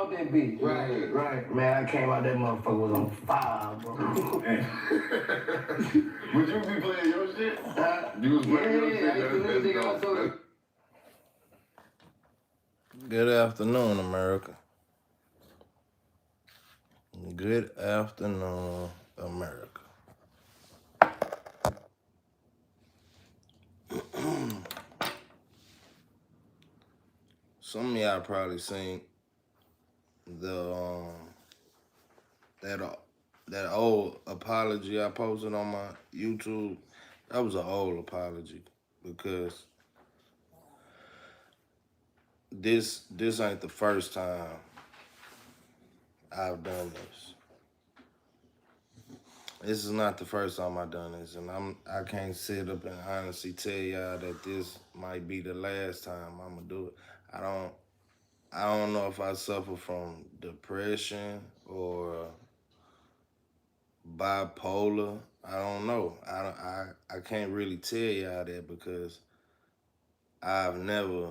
out that bitch. Right. Man, I came out that motherfucker was on fire, bro. Would you be playing your shit? You was playing your shit? I used to lose nigga also. Good afternoon, America. Good afternoon, America. Some of y'all probably seen the that old apology I posted on my YouTube. That was an old apology because this ain't the first time I've done this. This is not the first time I've done this, and I can't sit up and honestly tell y'all that this might be the last time I'm gonna do it. I don't know if I suffer from depression or bipolar. I don't know. I can't really tell y'all that because I've never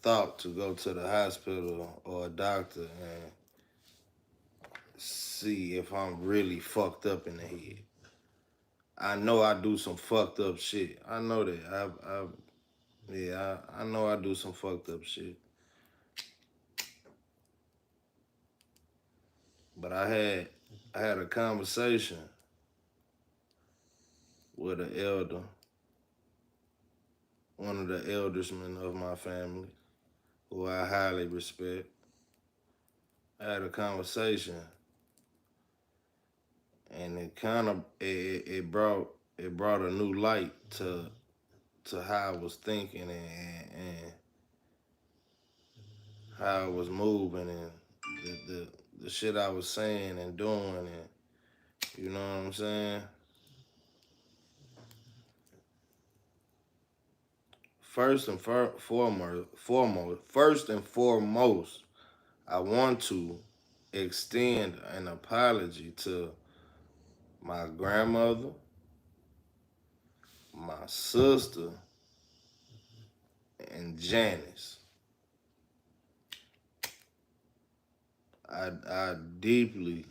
thought to go to the hospital or a doctor and see if I'm really fucked up in the head. I know I do some fucked up shit. I know that. I know I do some fucked up shit. But I had a conversation with an elder, one of the eldersmen of my family, who I highly respect. I had a conversation, and it kind of it brought a new light to how I was thinking and how I was moving and the shit I was saying and doing, and you know what I'm saying? First and foremost, I want to extend an apology to my grandmother, my sister, and Janice. I deeply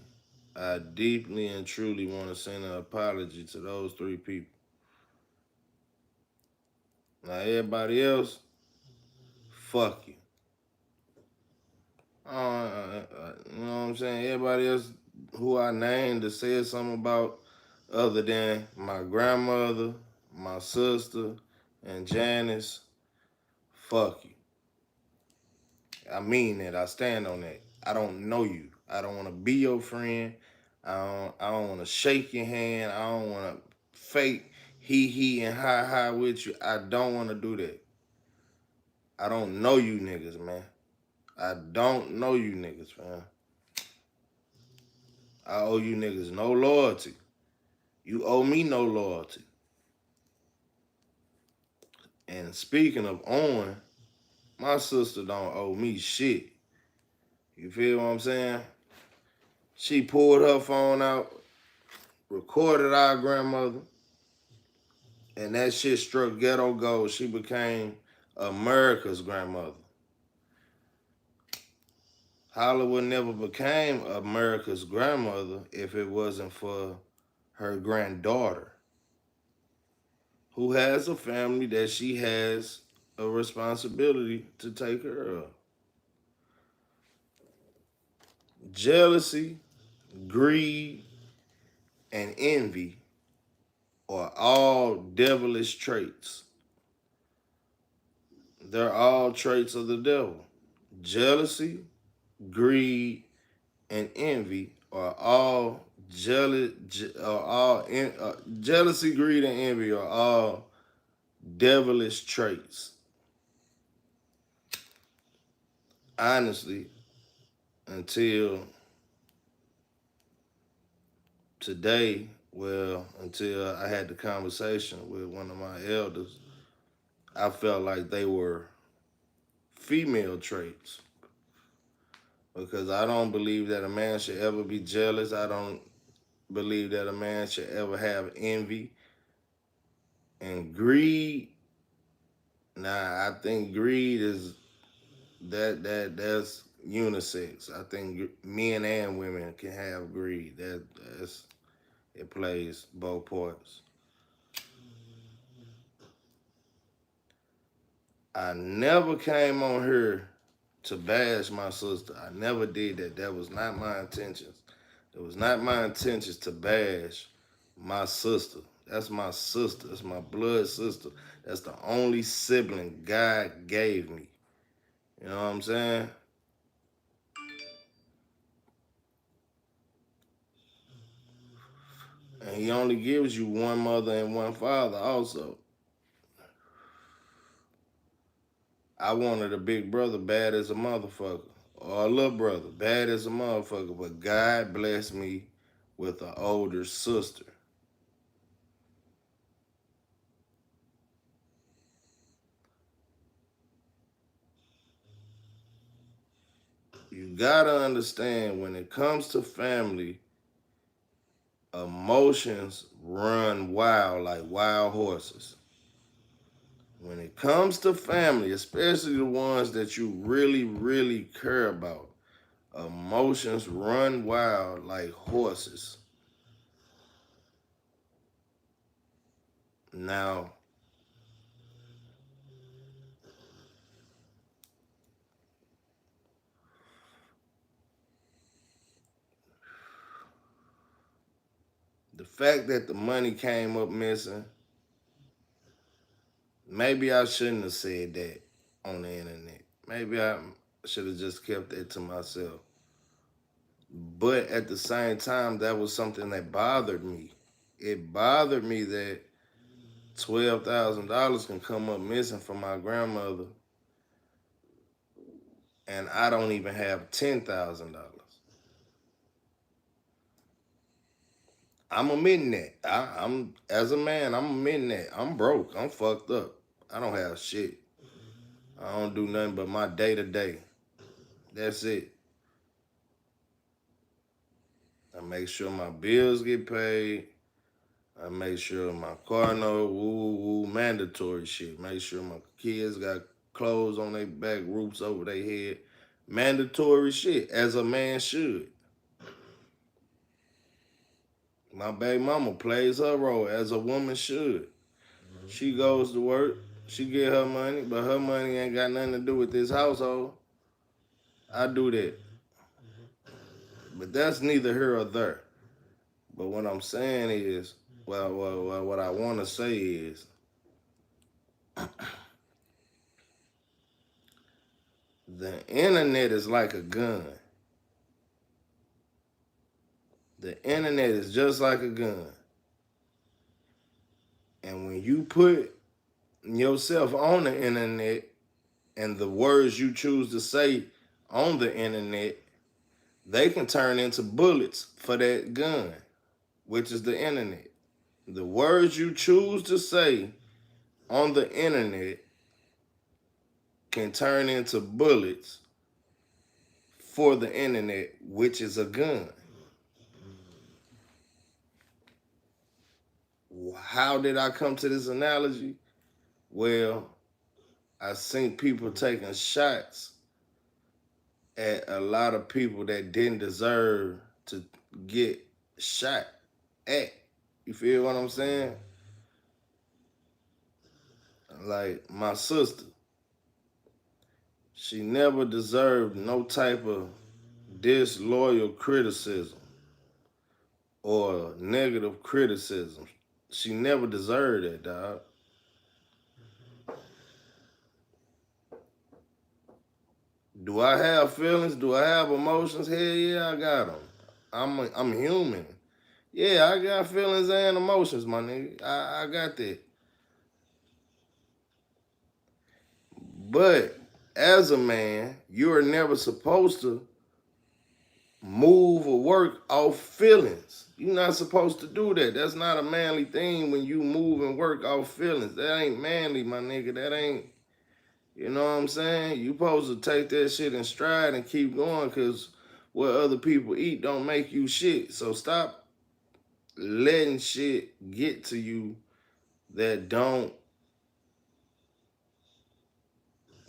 and truly want to send an apology to those three people. Now everybody else, fuck you. You know what I'm saying? Everybody else who I named or said something about other than my grandmother, my sister, and Janice, fuck you. I mean that. I stand on that. I don't know you. I don't want to be your friend. I don't want to shake your hand. I don't want to fake he and hi with you. I don't want to do that. I don't know you niggas, man. I don't know you niggas, man. I owe you niggas no loyalty. You owe me no loyalty. And speaking of owing, my sister don't owe me shit. You feel what I'm saying? She pulled her phone out, recorded our grandmother, and that shit struck ghetto gold. She became America's grandmother. Hollywood never became America's grandmother if it wasn't for her granddaughter, who has a family that she has a responsibility to take care of. Jealousy, greed, and envy are all devilish traits. They're all traits of the devil. Jealousy, greed, and envy are all jealousy, greed, and envy are all devilish traits. Honestly, until today, until I had the conversation with one of my elders, I felt like they were female traits. Because I don't believe that a man should ever be jealous. I don't believe that a man should ever have envy and greed. Nah, I think greed is that's unisex. I think men and women can have greed. It plays both parts. I never came on here to bash my sister. I never did that. That was not my intentions. It was not my intentions to bash my sister. That's my sister. That's my blood sister. That's the only sibling God gave me. You know what I'm saying? And he only gives you one mother and one father also. I wanted a big brother bad as a motherfucker. Or a little brother bad as a motherfucker. But God blessed me with an older sister. You gotta understand, when it comes to family, emotions run wild like wild horses. When it comes to family, especially the ones that you really, really care about, emotions run wild like horses. Now, the fact that the money came up missing, maybe I shouldn't have said that on the internet. Maybe I should have just kept that to myself. But at the same time, that was something that bothered me. It bothered me that $12,000 can come up missing from my grandmother, and I don't even have $10,000. I'm admitting that. I'm as a man, I'm admitting that. I'm broke. I'm fucked up. I don't have shit. I don't do nothing but my day to day. That's it. I make sure my bills get paid. I make sure my car no woo mandatory shit. Make sure my kids got clothes on their back, roofs over their head. Mandatory shit, as a man should. My baby mama plays her role as a woman should. She goes to work, she get her money, but her money ain't got nothing to do with this household. I do that. But that's neither here or there. But what I'm saying is, well, what I want to say is, the internet is like a gun. The internet is just like a gun. And when you put yourself on the internet and the words you choose to say on the internet, they can turn into bullets for that gun, which is the internet. The words you choose to say on the internet can turn into bullets for the internet, which is a gun. How did I come to this analogy? Well, I seen people taking shots at a lot of people that didn't deserve to get shot at. You feel what I'm saying? Like my sister, she never deserved no type of disloyal criticism or negative criticism. She never deserved that, dog. Do I have feelings? Do I have emotions? Hell yeah, I got them. I'm human. Yeah, I got feelings and emotions, my nigga. I got that. But as a man, you are never supposed to move or work off feelings. You're not supposed to do that. That's not a manly thing when you move and work off feelings. That ain't manly, my nigga. That ain't, you know what I'm saying? You supposed to take that shit in stride and keep going, because what other people eat don't make you shit. So stop letting shit get to you that don't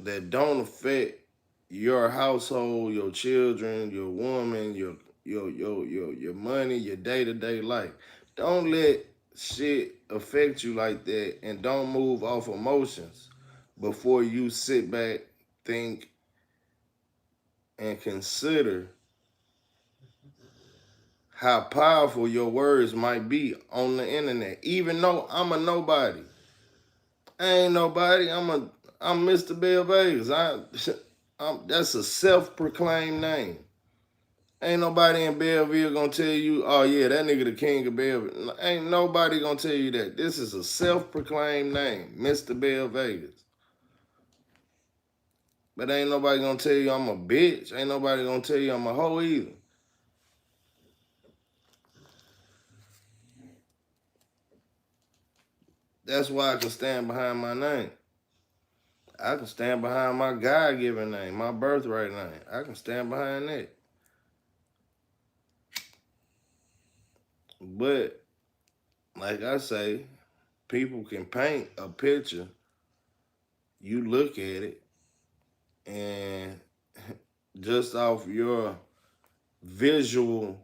affect your household, your children, your woman, your money, your day-to-day life. Don't let shit affect you like that, and don't move off emotions before you sit back, think, and consider how powerful your words might be on the internet. Even though I'm a nobody. I ain't nobody. I'm Mr. Bill Vegas. That's a self-proclaimed name. Ain't nobody in Belleville gonna tell you, oh yeah, that nigga the king of Belleville. Ain't nobody gonna tell you that. This is a self-proclaimed name, Mr. Bell Vegas. But ain't nobody gonna tell you I'm a bitch. Ain't nobody gonna tell you I'm a hoe either. That's why I can stand behind my name. I can stand behind my God-given name, my birthright name. I can stand behind that. But like I say, people can paint a picture. You look at it, and just visual,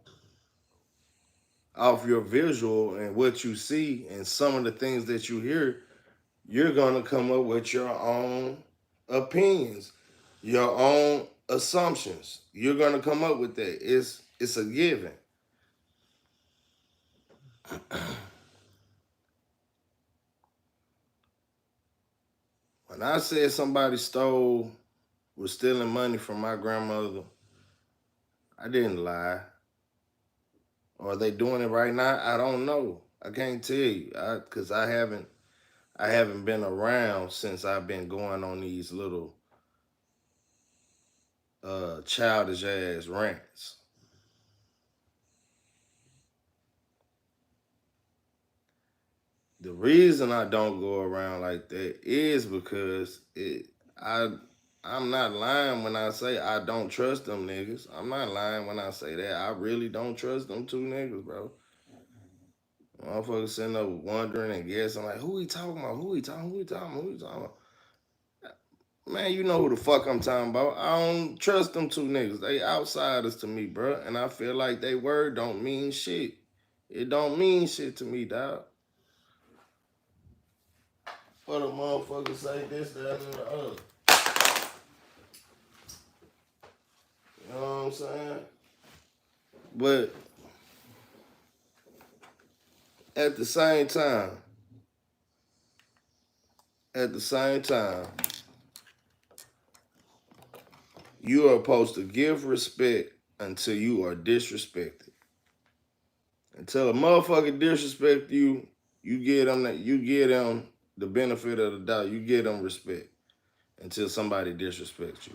off your visual and what you see and some of the things that you hear, you're gonna come up with your own opinions, your own assumptions. You're gonna come up with that. It's a given. When I said somebody was stealing money from my grandmother, I didn't lie. Or are they doing it right now? I don't know. I can't tell you, cause I haven't been around since I've been going on these little childish ass rants. The reason I don't go around like that is because I'm not lying when I say I don't trust them niggas. I'm not lying when I say that. I really don't trust them two niggas, bro. Motherfuckers sitting up wondering and guessing like, who he talking about? Who he talking? Who he talking about? Who he talking about? Man, you know who the fuck I'm talking about. I don't trust them two niggas. They outsiders to me, bro. And I feel like they word don't mean shit. It don't mean shit to me, dog. For the motherfuckers say this, that, and the other. You know what I'm saying? But at the same time, you are supposed to give respect until you are disrespected. Until a motherfucker disrespect you, you give them the benefit of the doubt. You give them respect until somebody disrespects you.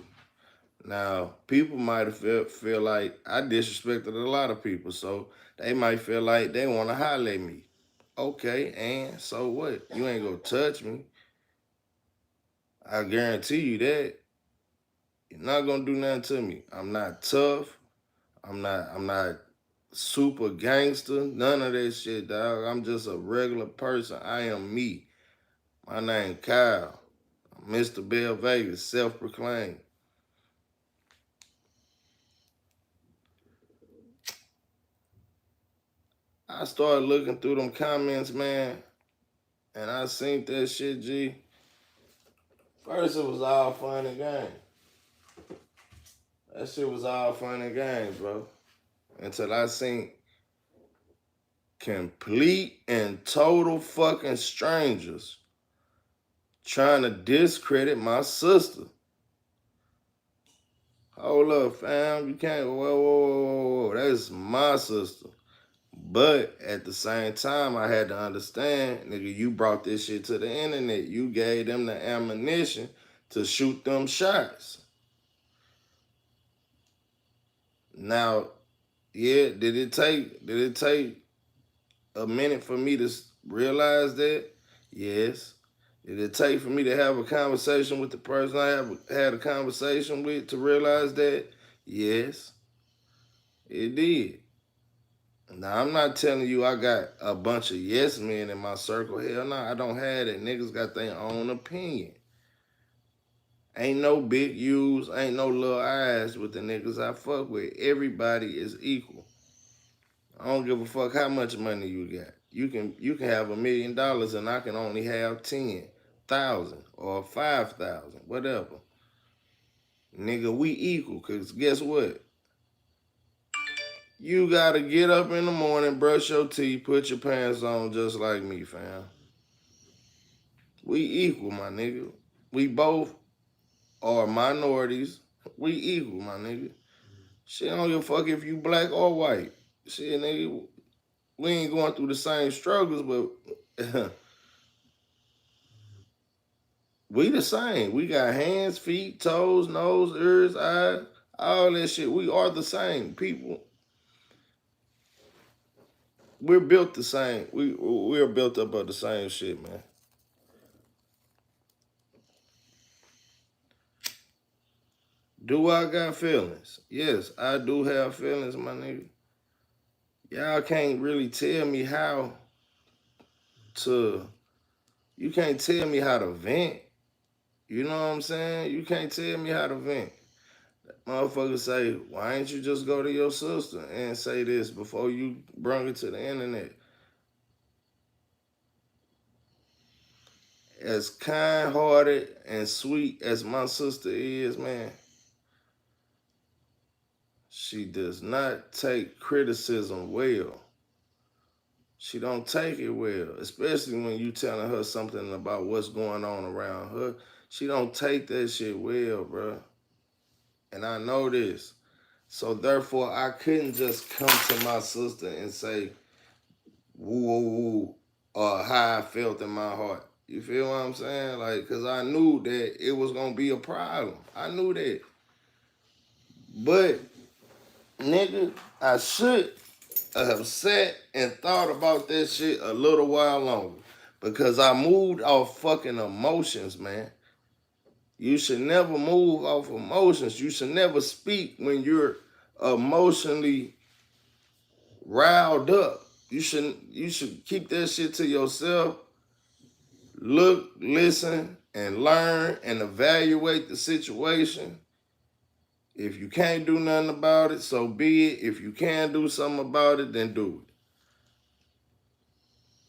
Now, people might have feel like I disrespected a lot of people, so they might feel like they want to holler at me. Okay, and so what? You ain't gonna touch me. I guarantee you that. You're not gonna do nothing to me. I'm not tough. I'm not super gangster. None of that shit, dog. I'm just a regular person. I am me. My name Kyle. I'm Mr. Bell Vegas, self-proclaimed. I started looking through them comments, man, and I seen that shit, G. First, it was all fun and games. That shit was all fun and games, bro. Until I seen complete and total fucking strangers trying to discredit my sister. Hold up, fam. You can't. Whoa. That's my sister. But at the same time, I had to understand, nigga, you brought this shit to the internet. You gave them the ammunition to shoot them shots. Now, yeah, did it take a minute for me to realize that? Yes. Did it take for me to have a conversation with the person I had a conversation with to realize that? Yes, it did. Now, I'm not telling you I got a bunch of yes men in my circle. Hell no, I don't have that. Niggas got their own opinion. Ain't no big U's, ain't no little I's with the niggas I fuck with. Everybody is equal. I don't give a fuck how much money you got. You can have $1 million and I can only have 10,000 or 5,000, whatever. Nigga, we equal, cause guess what? You gotta get up in the morning, brush your teeth, put your pants on just like me, fam. We equal, my nigga. We both are minorities. We equal, my nigga. Shit, I don't give a fuck if you black or white. Shit, nigga, we ain't going through the same struggles, but we the same. We got hands, feet, toes, nose, ears, eyes, all that shit. We are the same people. We're built the same. We're built up of the same shit, man. Do I got feelings? Yes, I do have feelings, my nigga. Y'all can't really tell me how to. You can't tell me how to vent. You know what I'm saying? You can't tell me how to vent. Motherfuckers say, why ain't you just go to your sister and say this before you bring it to the internet? As kind-hearted and sweet as my sister is, man, she does not take criticism well. She don't take it well, especially when you telling her something about what's going on around her. She don't take that shit well, bro. And I know this. So therefore, I couldn't just come to my sister and say, woo, woo, woo, or how I felt in my heart. You feel what I'm saying? Like, because I knew that it was going to be a problem. I knew that. But, nigga, I should have sat and thought about that shit a little while longer. Because I moved off fucking emotions, man. You should never move off emotions. You should never speak when you're emotionally riled up. You should keep that shit to yourself. Look, listen, and learn and evaluate the situation. If you can't do nothing about it, so be it. If you can do something about it, then do it.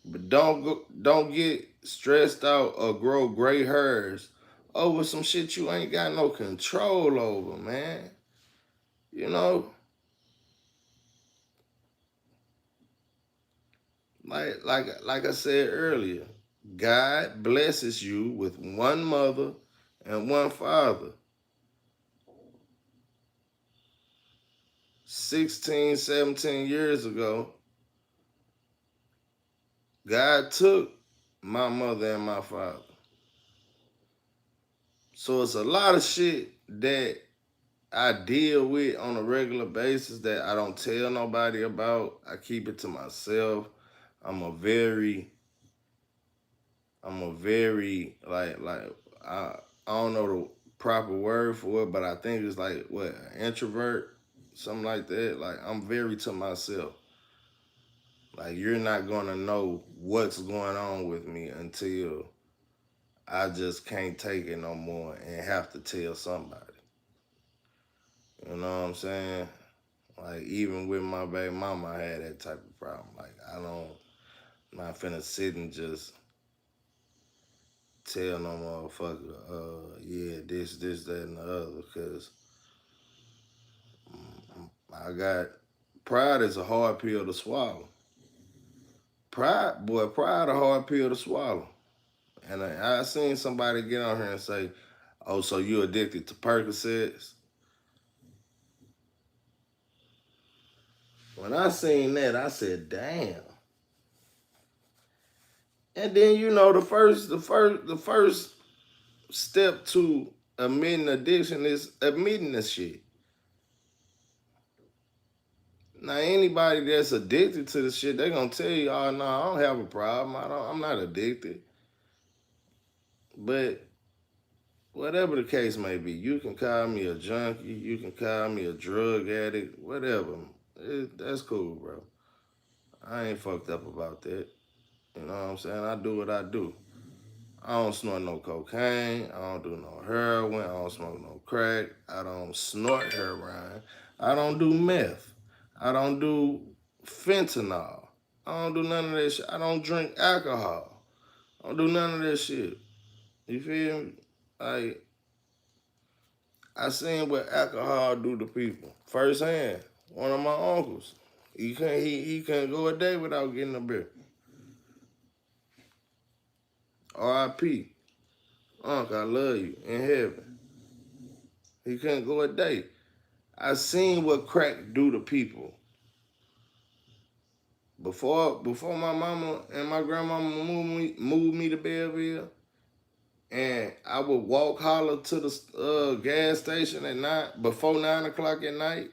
But don't get stressed out or grow gray hairs over some shit you ain't got no control over, man. You know? Like I said earlier, God blesses you with one mother and one father. 16, 17 years ago, God took my mother and my father. So it's a lot of shit that I deal with on a regular basis that I don't tell nobody about. I keep it to myself. I'm a very like I don't know the proper word for it, but I think it's like what, an introvert, something like that. Like I'm very to myself. Like you're not gonna know what's going on with me until I just can't take it no more and have to tell somebody. You know what I'm saying? Like even with my baby mama, I had that type of problem. Like I'm not finna sit and just tell no motherfucker, yeah, this, that, and the other, cause I got pride is a hard pill to swallow. Pride a hard pill to swallow. And I seen somebody get on here and say, "Oh, so you addicted to Percocets?" When I seen that, I said, "Damn." And then you know the first step to admitting addiction is admitting the shit. Now anybody that's addicted to the shit, they gonna tell you, "Oh no, I don't have a problem. I'm not addicted." But whatever the case may be, you can call me a junkie, you can call me a drug addict, whatever. That's cool, bro. I ain't fucked up about that. You know what I'm saying? I do what I do. I don't snort no cocaine. I don't do no heroin. I don't smoke no crack. I don't snort heroin. I don't do meth. I don't do fentanyl. I don't do none of that shit. I don't drink alcohol. I don't do none of that shit. You feel me? Like, I seen what alcohol do to people firsthand. One of my uncles, he couldn't go a day without getting a beer. R.I.P. Uncle, I love you in heaven. He couldn't go a day. I seen what crack do to people. Before my mama and my grandmama moved me to Belleville, and I would walk holler to the gas station at night before 9 o'clock at night.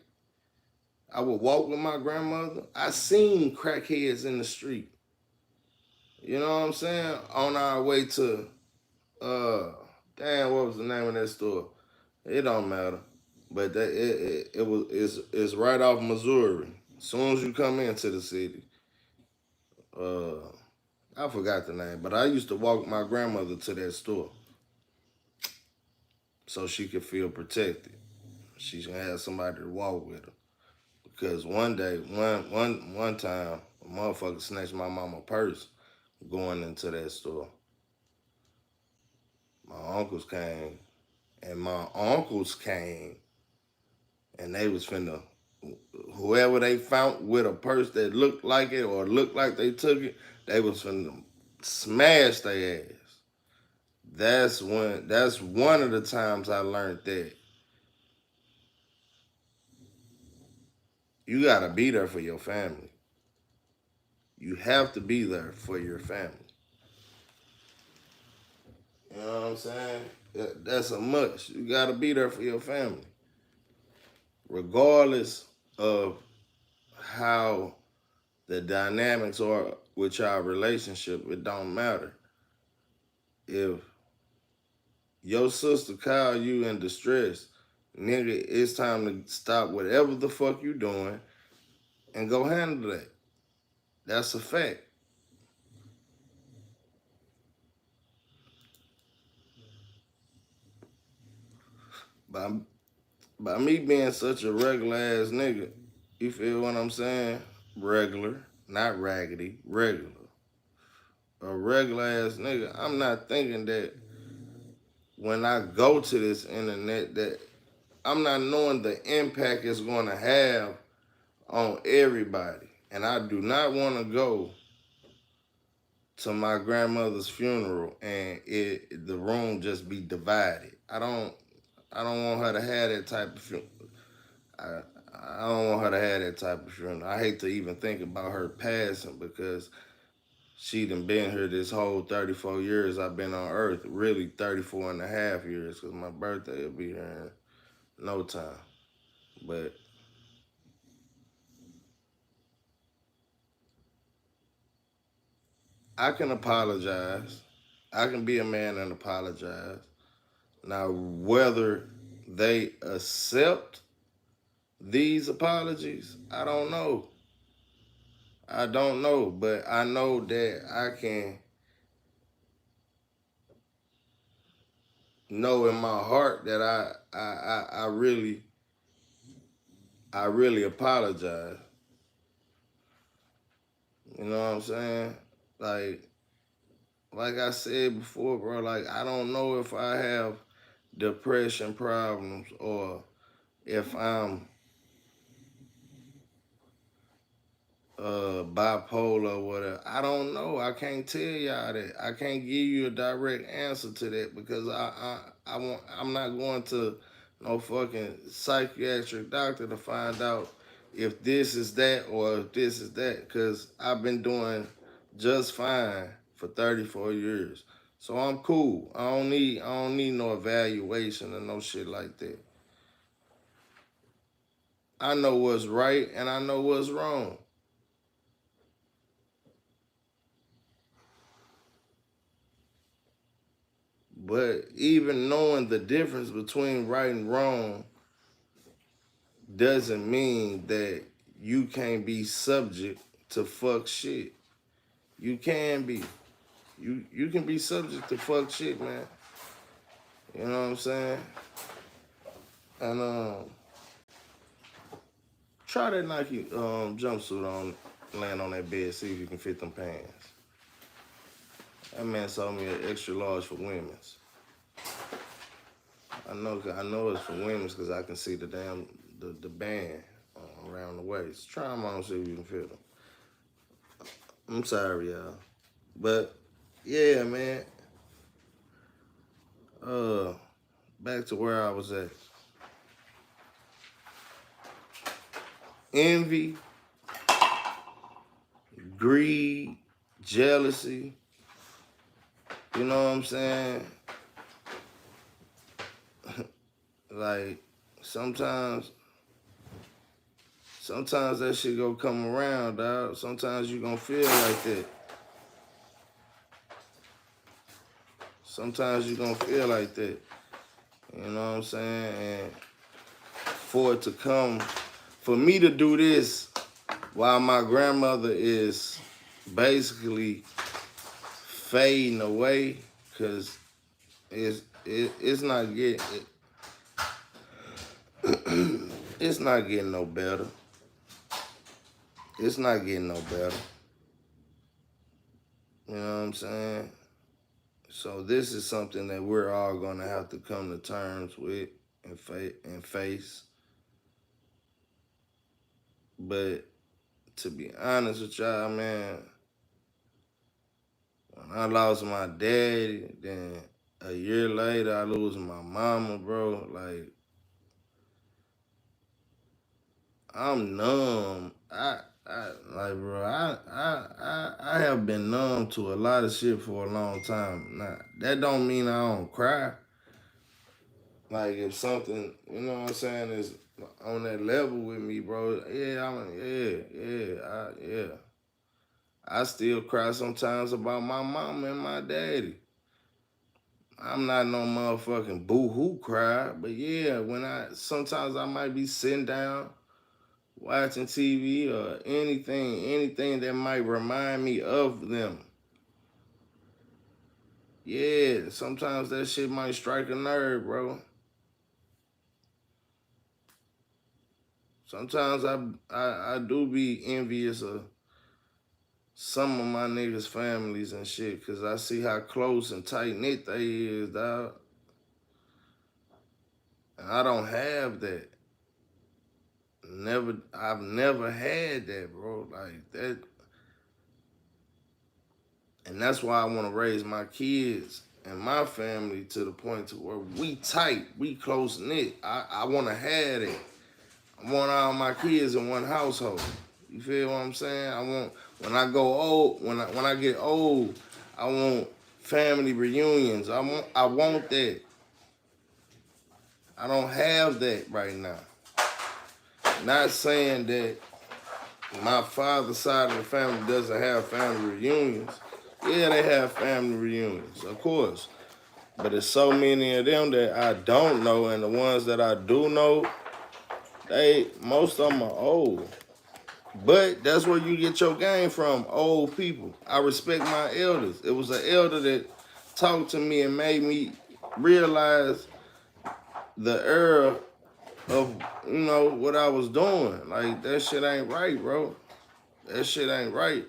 I would walk with my grandmother. I seen crackheads in the street. You know what I'm saying? On our way to damn, what was the name of that store? It don't matter. But it's right off Missouri. As soon as you come into the city. I forgot the name, but I used to walk my grandmother to that store so she could feel protected. She should have somebody to walk with her. Because one time, a motherfucker snatched my mama purse going into that store. My uncles came, and they was finna, whoever they found with a purse that looked like it or looked like they took it, they was finna smash their ass. That's one of the times I learned that you gotta be there for your family. You have to be there for your family. You know what I'm saying? That's a must. You gotta be there for your family. Regardless of how the dynamics are with your relationship, it don't matter. If your sister call you in distress, nigga, it's time to stop whatever the fuck you doing and go handle that. That's a fact. By me being such a regular ass nigga, you feel what I'm saying? Regular, not raggedy, regular. A regular ass nigga. I'm not thinking that when I go to this internet that I'm not knowing the impact it's gonna have on everybody. And I do not wanna go to my grandmother's funeral and the room just be divided. I don't want her to have that type of funeral. I, I don't want her to have that type of funeral. I hate to even think about her passing because she done been here this whole 34 years I've been on earth. Really 34 and a half years because my birthday will be here in no time. But I can apologize. I can be a man and apologize. Now, whether they accept these apologies, I don't know. I don't know, but I know that I can know in my heart that I really apologize. You know what I'm saying? Like I said before, bro, like I don't know if I have depression problems or if I'm bipolar or whatever. I don't know. I can't tell y'all that. I can't give you a direct answer to that because I'm not going to no fucking psychiatric doctor to find out if this is that or if this is that because I've been doing just fine for 34 years. So I'm cool. I don't need no evaluation or no shit like that. I know what's right and I know what's wrong. But even knowing the difference between right and wrong doesn't mean that you can't be subject to fuck shit. You can be. You can be subject to fuck shit, man. You know what I'm saying? And try that Nike jumpsuit on, land on that bed, see if you can fit them pants. That man sold me an extra large for women's. I know it's for women's because I can see the band around the waist. Try them on, see if you can fit them. I'm sorry, y'all, but yeah, man. Back to where I was at. Envy, greed, jealousy. You know what I'm saying? Like sometimes that shit gonna come around, dog. Sometimes you gonna feel like that. Sometimes you gonna feel like that. You know what I'm saying? And for it to come, for me to do this while my grandmother is basically fading away, cause it's not getting it's not getting no better. It's not getting no better. You know what I'm saying? So this is something that we're all gonna have to come to terms with and face. But to be honest with y'all, man, when I lost my daddy, then a year later I lose my mama, bro. Like I'm numb. I have been numb to a lot of shit for a long time. Now that don't mean I don't cry. Like if something, you know what I'm saying, is on that level with me, bro. Yeah. I still cry sometimes about my mama and my daddy. I'm not no motherfucking boo-hoo cry, but yeah, sometimes I might be sitting down watching TV or anything that might remind me of them. Yeah, sometimes that shit might strike a nerve, bro. Sometimes I do be envious of some of my niggas' families and shit, cause I see how close and tight knit they is, dog. And I don't have that. I've never had that, bro. Like that. And that's why I want to raise my kids and my family to the point to where we tight, we close knit. I want to have it. I want all my kids in one household. You feel what I'm saying? I want when I go old, when I get old, I want family reunions. I want that. I don't have that right now. Not saying that my father's side of the family doesn't have family reunions. Yeah, they have family reunions, of course. But there's so many of them that I don't know, and the ones that I do know, most of them are old. But that's where you get your game from, old people. I respect my elders. It was an elder that talked to me and made me realize the era of, what I was doing. Like, that shit ain't right, bro. That shit ain't right.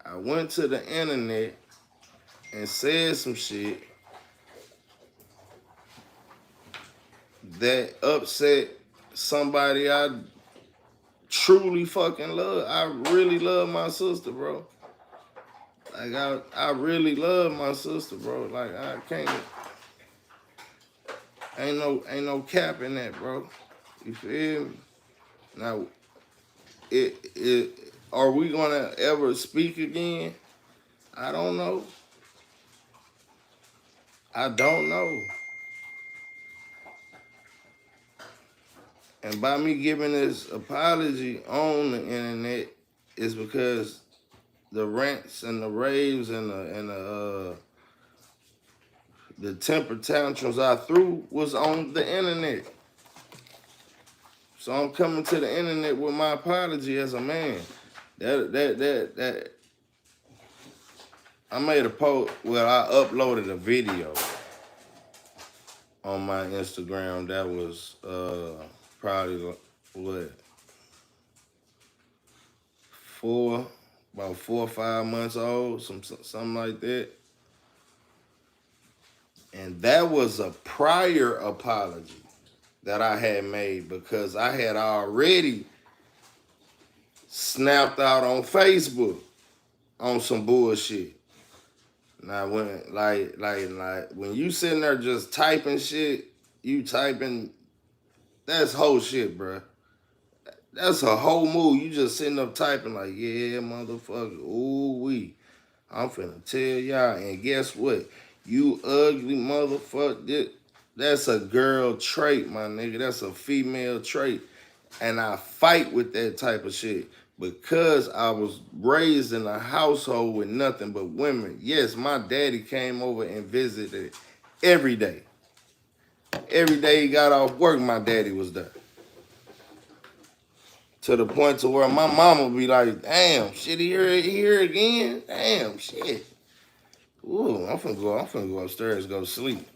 I went to the internet and said some shit that upset somebody I truly fucking love. I really love my sister, bro. Like I really love my sister, bro. Like I can't. Ain't no cap in that, bro. You feel me? Now, are we gonna ever speak again? I don't know. I don't know. And by me giving this apology on the internet is because the rants and the raves and the temper tantrums I threw was on the internet. So I'm coming to the internet with my apology as a man. That I made a post. Well, I uploaded a video on my Instagram that was probably what four about 4 or 5 months old, something like that. And that was a prior apology that I had made because I had already snapped out on Facebook on some bullshit. Now when like when you sitting there just typing shit, you typing that's whole shit, bruh. That's a whole move. You just sitting up typing like, yeah, motherfucker, ooh wee. I'm finna tell y'all, and guess what? You ugly motherfucker. That's a girl trait, my nigga. That's a female trait. And I fight with that type of shit because I was raised in a household with nothing but women. Yes, my daddy came over and visited every day. Every day he got off work, my daddy was there. To the point to where my mama be like, damn, shit, here again? Damn, shit. Ooh, I'm finna go upstairs and go to sleep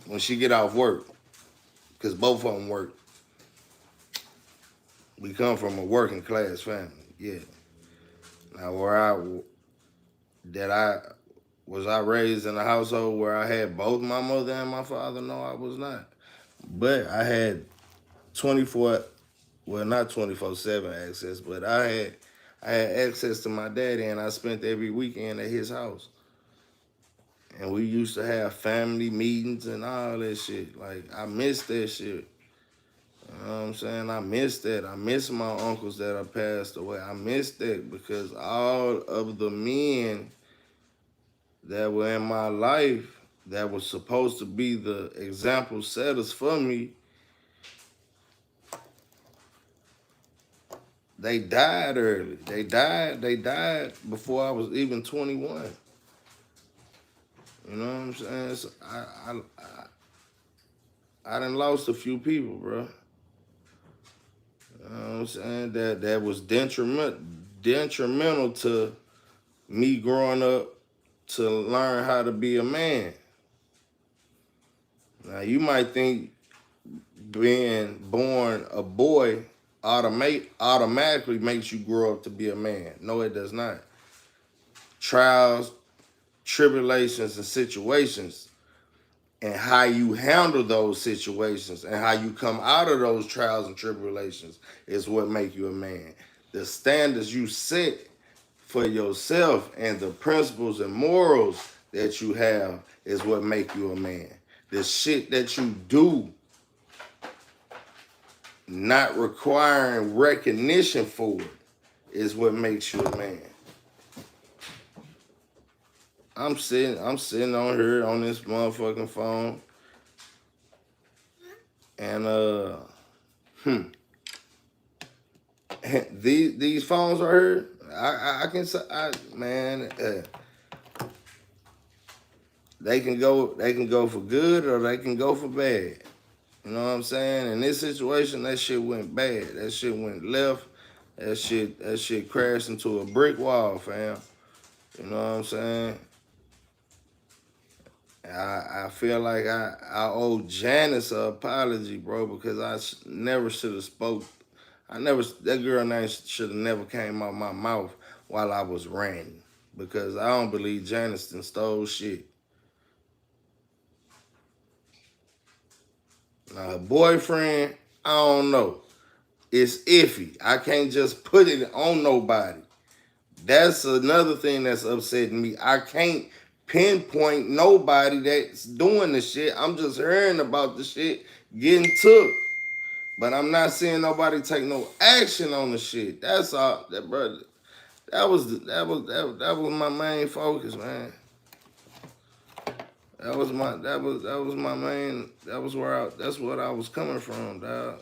when she get off work. Cause both of them work. We come from a working class family, yeah. Now was I raised in a household where I had both my mother and my father? No, I was not. But I had 24, well not 24/7 access, but I had access to my daddy, and I spent every weekend at his house. And we used to have family meetings and all that shit. Like, I miss that shit. You know what I'm saying? I miss that. I miss my uncles that have passed away. I miss that because all of the men that were in my life that was supposed to be the example setters for me, they died early. They died before I was even 21. You know what I'm saying? So I done lost a few people, bro. You know what I'm saying? That was detrimental to me growing up to learn how to be a man. Now you might think being born a boy automatically makes you grow up to be a man. No, it does not. Trials, tribulations, and situations, and how you handle those situations and how you come out of those trials and tribulations is what make you a man. The standards you set for yourself and the principles and morals that you have is what make you a man. The shit that you do not requiring recognition for it is what makes you a man. I'm sitting on here on this motherfucking phone, and these phones right here, I can say, man, they can go for good or they can go for bad. You know what I'm saying? In this situation, that shit went bad. That shit went left. That shit crashed into a brick wall, fam. You know what I'm saying? I feel like I owe Janice an apology, bro, because I never should have spoke. That girl name should have never came out my mouth while I was ranting, because I don't believe Janice done stole shit. Now, her boyfriend, I don't know. It's iffy. I can't just put it on nobody. That's another thing that's upsetting me. I can't pinpoint nobody that's doing the shit. I'm just hearing about the shit getting took. But I'm not seeing nobody take no action on the shit. That's all, that brother. That was my main focus, man. That was my main. That's what I was coming from, dog.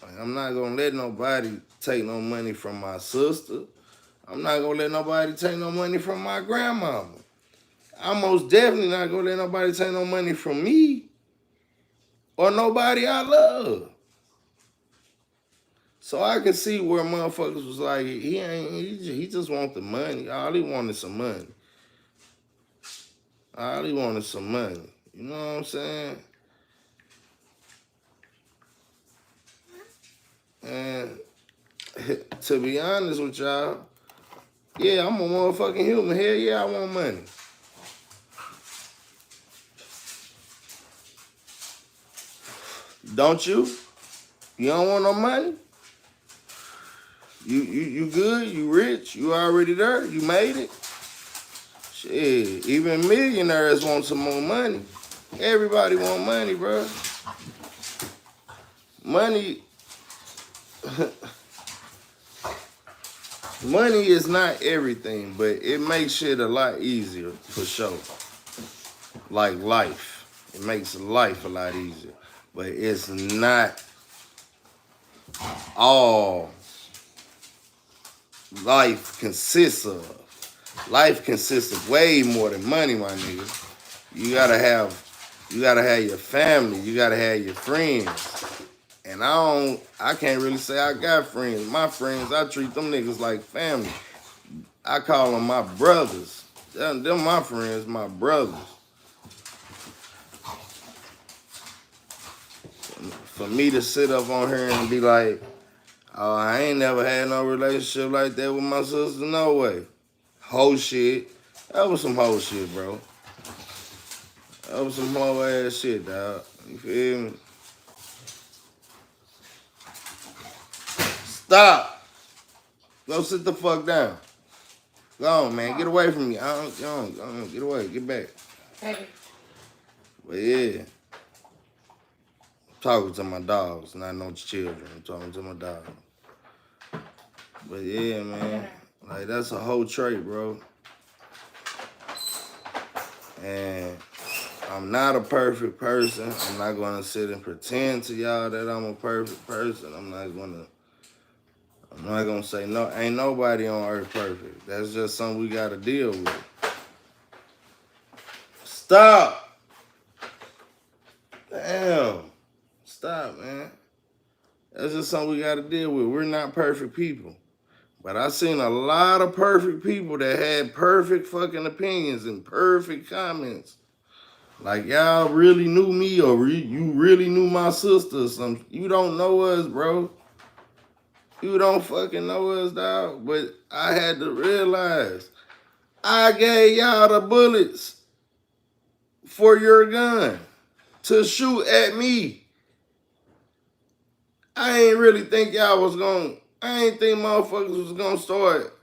Like, I'm not gonna let nobody take no money from my sister. I'm not gonna let nobody take no money from my grandmama. I'm most definitely not gonna let nobody take no money from me or nobody I love. So I can see where motherfuckers was like, he just want the money. All he wanted some money. All he wanted some money. You know what I'm saying? And to be honest with y'all, yeah, I'm a motherfucking human. Hell yeah, I want money. Don't you? You don't want no money? You good? You rich? You already there? You made it? Shit, even millionaires want some more money. Everybody want money, bro. Money, money is not everything, but it makes shit a lot easier for sure. Like life, it makes life a lot easier, but it's not all life consists of. Life consists of way more than money, my nigga. You gotta have your family. You gotta have your friends. And I can't really say I got friends. My friends, I treat them niggas like family. I call them my brothers. Them my friends, my brothers. For me to sit up on here and be like, oh, I ain't never had no relationship like that with my sister, no way. Whole shit. That was some whole shit, bro. That was some whole ass shit, dog. You feel me? Stop. Go sit the fuck down. Go on, man. Get away from me. Go on. Get away. Get back. Hey. But yeah. I'm talking to my dogs, not no children. I'm talking to my dogs. But yeah, man. Like, that's a whole trait, bro. And I'm not a perfect person. I'm not going to sit and pretend to y'all that I'm a perfect person. I'm not going to say no. Ain't nobody on earth perfect. That's just something we got to deal with. Stop. Damn. Stop, man. That's just something we got to deal with. We're not perfect people. But I seen a lot of perfect people that had perfect fucking opinions and perfect comments. Like, y'all really knew me, or you really knew my sister or something. You don't know us, bro. You don't fucking know us, dog. But I had to realize I gave y'all the bullets for your gun to shoot at me. I ain't really think y'all was gonna, I ain't think motherfuckers was gonna start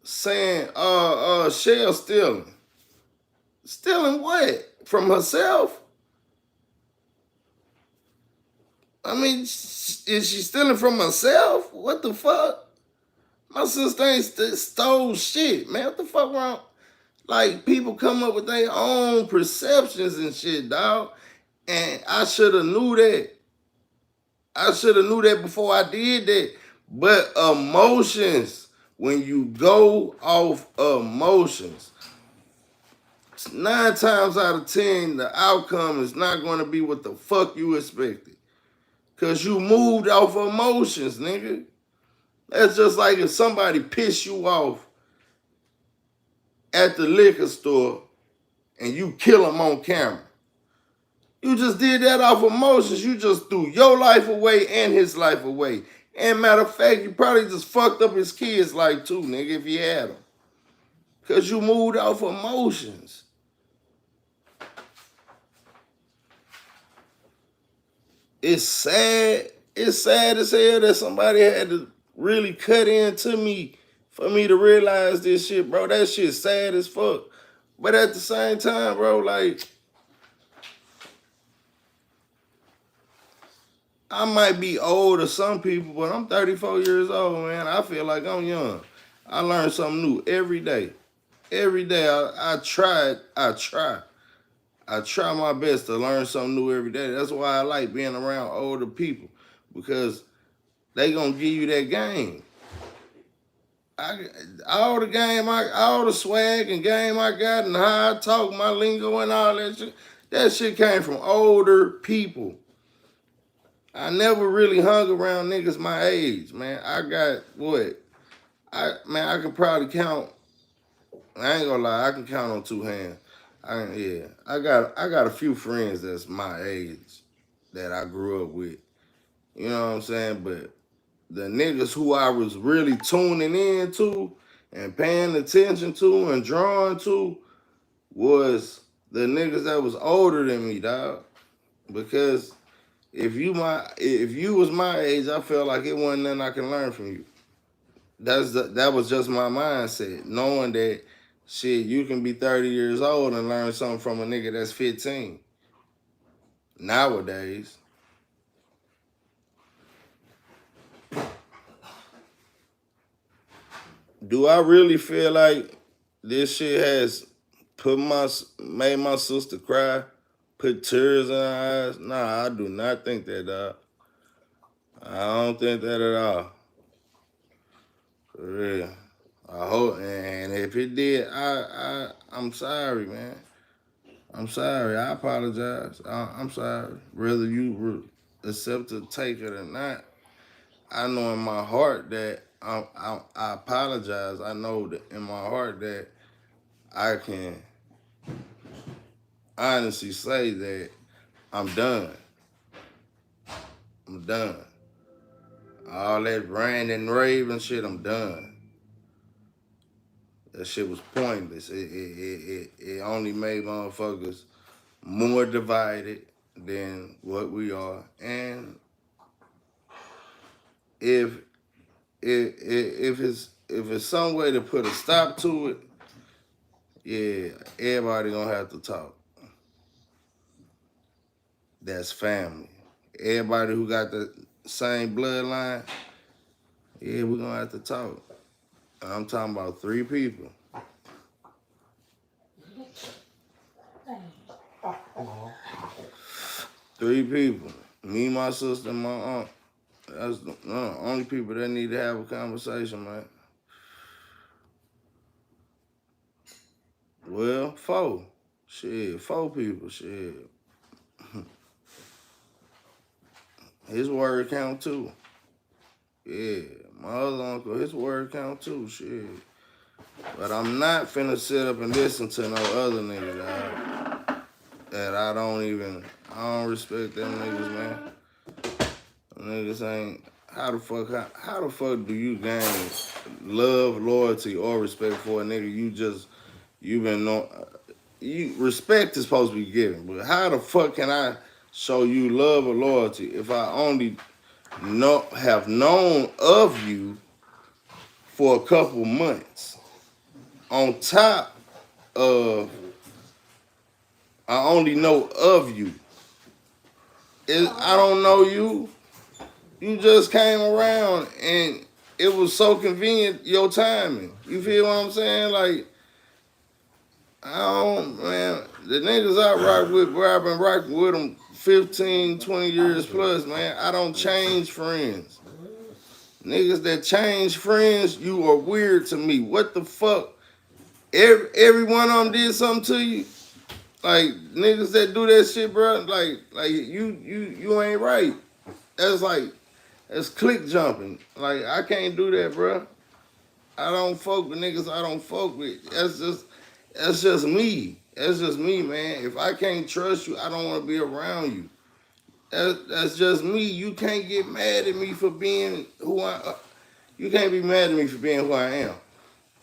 saying, Shell stealing. Stealing what? From herself? I mean, is she stealing from herself? What the fuck? My sister ain't stole shit, man. What the fuck wrong? Like, people come up with their own perceptions and shit, dog. And I should have knew that. I should have knew that before I did that. But emotions, when you go off emotions, 9 times out of 10, the outcome is not going to be what the fuck you expected. Because you moved off emotions, nigga. That's just like if somebody pissed you off at the liquor store and you kill them on camera. You just did that off emotions. You just threw your life away and his life away. And matter of fact, you probably just fucked up his kids' life too, nigga, if you had them. Because you moved off emotions. It's sad. It's sad as hell that somebody had to really cut into me for me to realize this shit, bro. That shit's sad as fuck. But at the same time, bro, like, I might be old to some people, but I'm 34 years old, man. I feel like I'm young. I learn something new every day. Every day I try my best to learn something new every day. That's why I like being around older people, because they gonna give you that game. All the swag and game I got and how I talk, my lingo and all that shit, that shit came from older people. I never really hung around niggas my age, man. I got what? I can probably count. I ain't gonna lie, I can count on two hands. I got a few friends that's my age that I grew up with. You know what I'm saying? But the niggas who I was really tuning into and paying attention to and drawn to was the niggas that was older than me, dog. Because if you was my age, I felt like it wasn't nothing I can learn from you. That was just my mindset, knowing that shit, you can be 30 years old and learn something from a nigga that's 15. Nowadays, do I really feel like this shit has made my sister cry, put tears in her eyes? Nah, I do not think that, dog. I don't think that at all. For real. I hope, and if it did, I'm sorry, man. I'm sorry. I apologize. I'm sorry. Whether you accept to take it or not, I know in my heart that I apologize. I know that in my heart that I can honestly say that I'm done. I'm done. All that rant and rave and shit, I'm done. That shit was pointless. It only made motherfuckers more divided than what we are. And if it's some way to put a stop to it, yeah, everybody gonna have to talk. That's family. Everybody who got the same bloodline, yeah, we're gonna have to talk. I'm talking about 3 people. 3 people. Me, my sister, and my aunt. That's the only people that need to have a conversation, man. Well, 4. Shit, 4 people, shit. His word count too. Yeah, my other uncle, his word count too, shit. But I'm not finna sit up and listen to no other nigga that I don't respect them niggas, man. Them niggas ain't, how the fuck do you gain love, loyalty, or respect for a nigga you been know, respect is supposed to be given, but how the fuck can I show you love or loyalty if I only have known of you for a couple months? On top of, I only know of you. I don't know you. You just came around and it was so convenient, your timing. You feel what I'm saying? Like, man, the niggas I rock with, where I've been rocking with them 15, 20 years plus, man, I don't change friends. Niggas that change friends, you are weird to me. What the fuck? Every one of them did something to you? Like, niggas that do that shit, bro, like you ain't right. That's click jumping. Like, I can't do that, bro. I don't fuck with niggas I don't fuck with. That's just me. That's just me, man. If I can't trust you, I don't want to be around you. That's just me. You can't get mad at me for being you can't be mad at me for being who I am.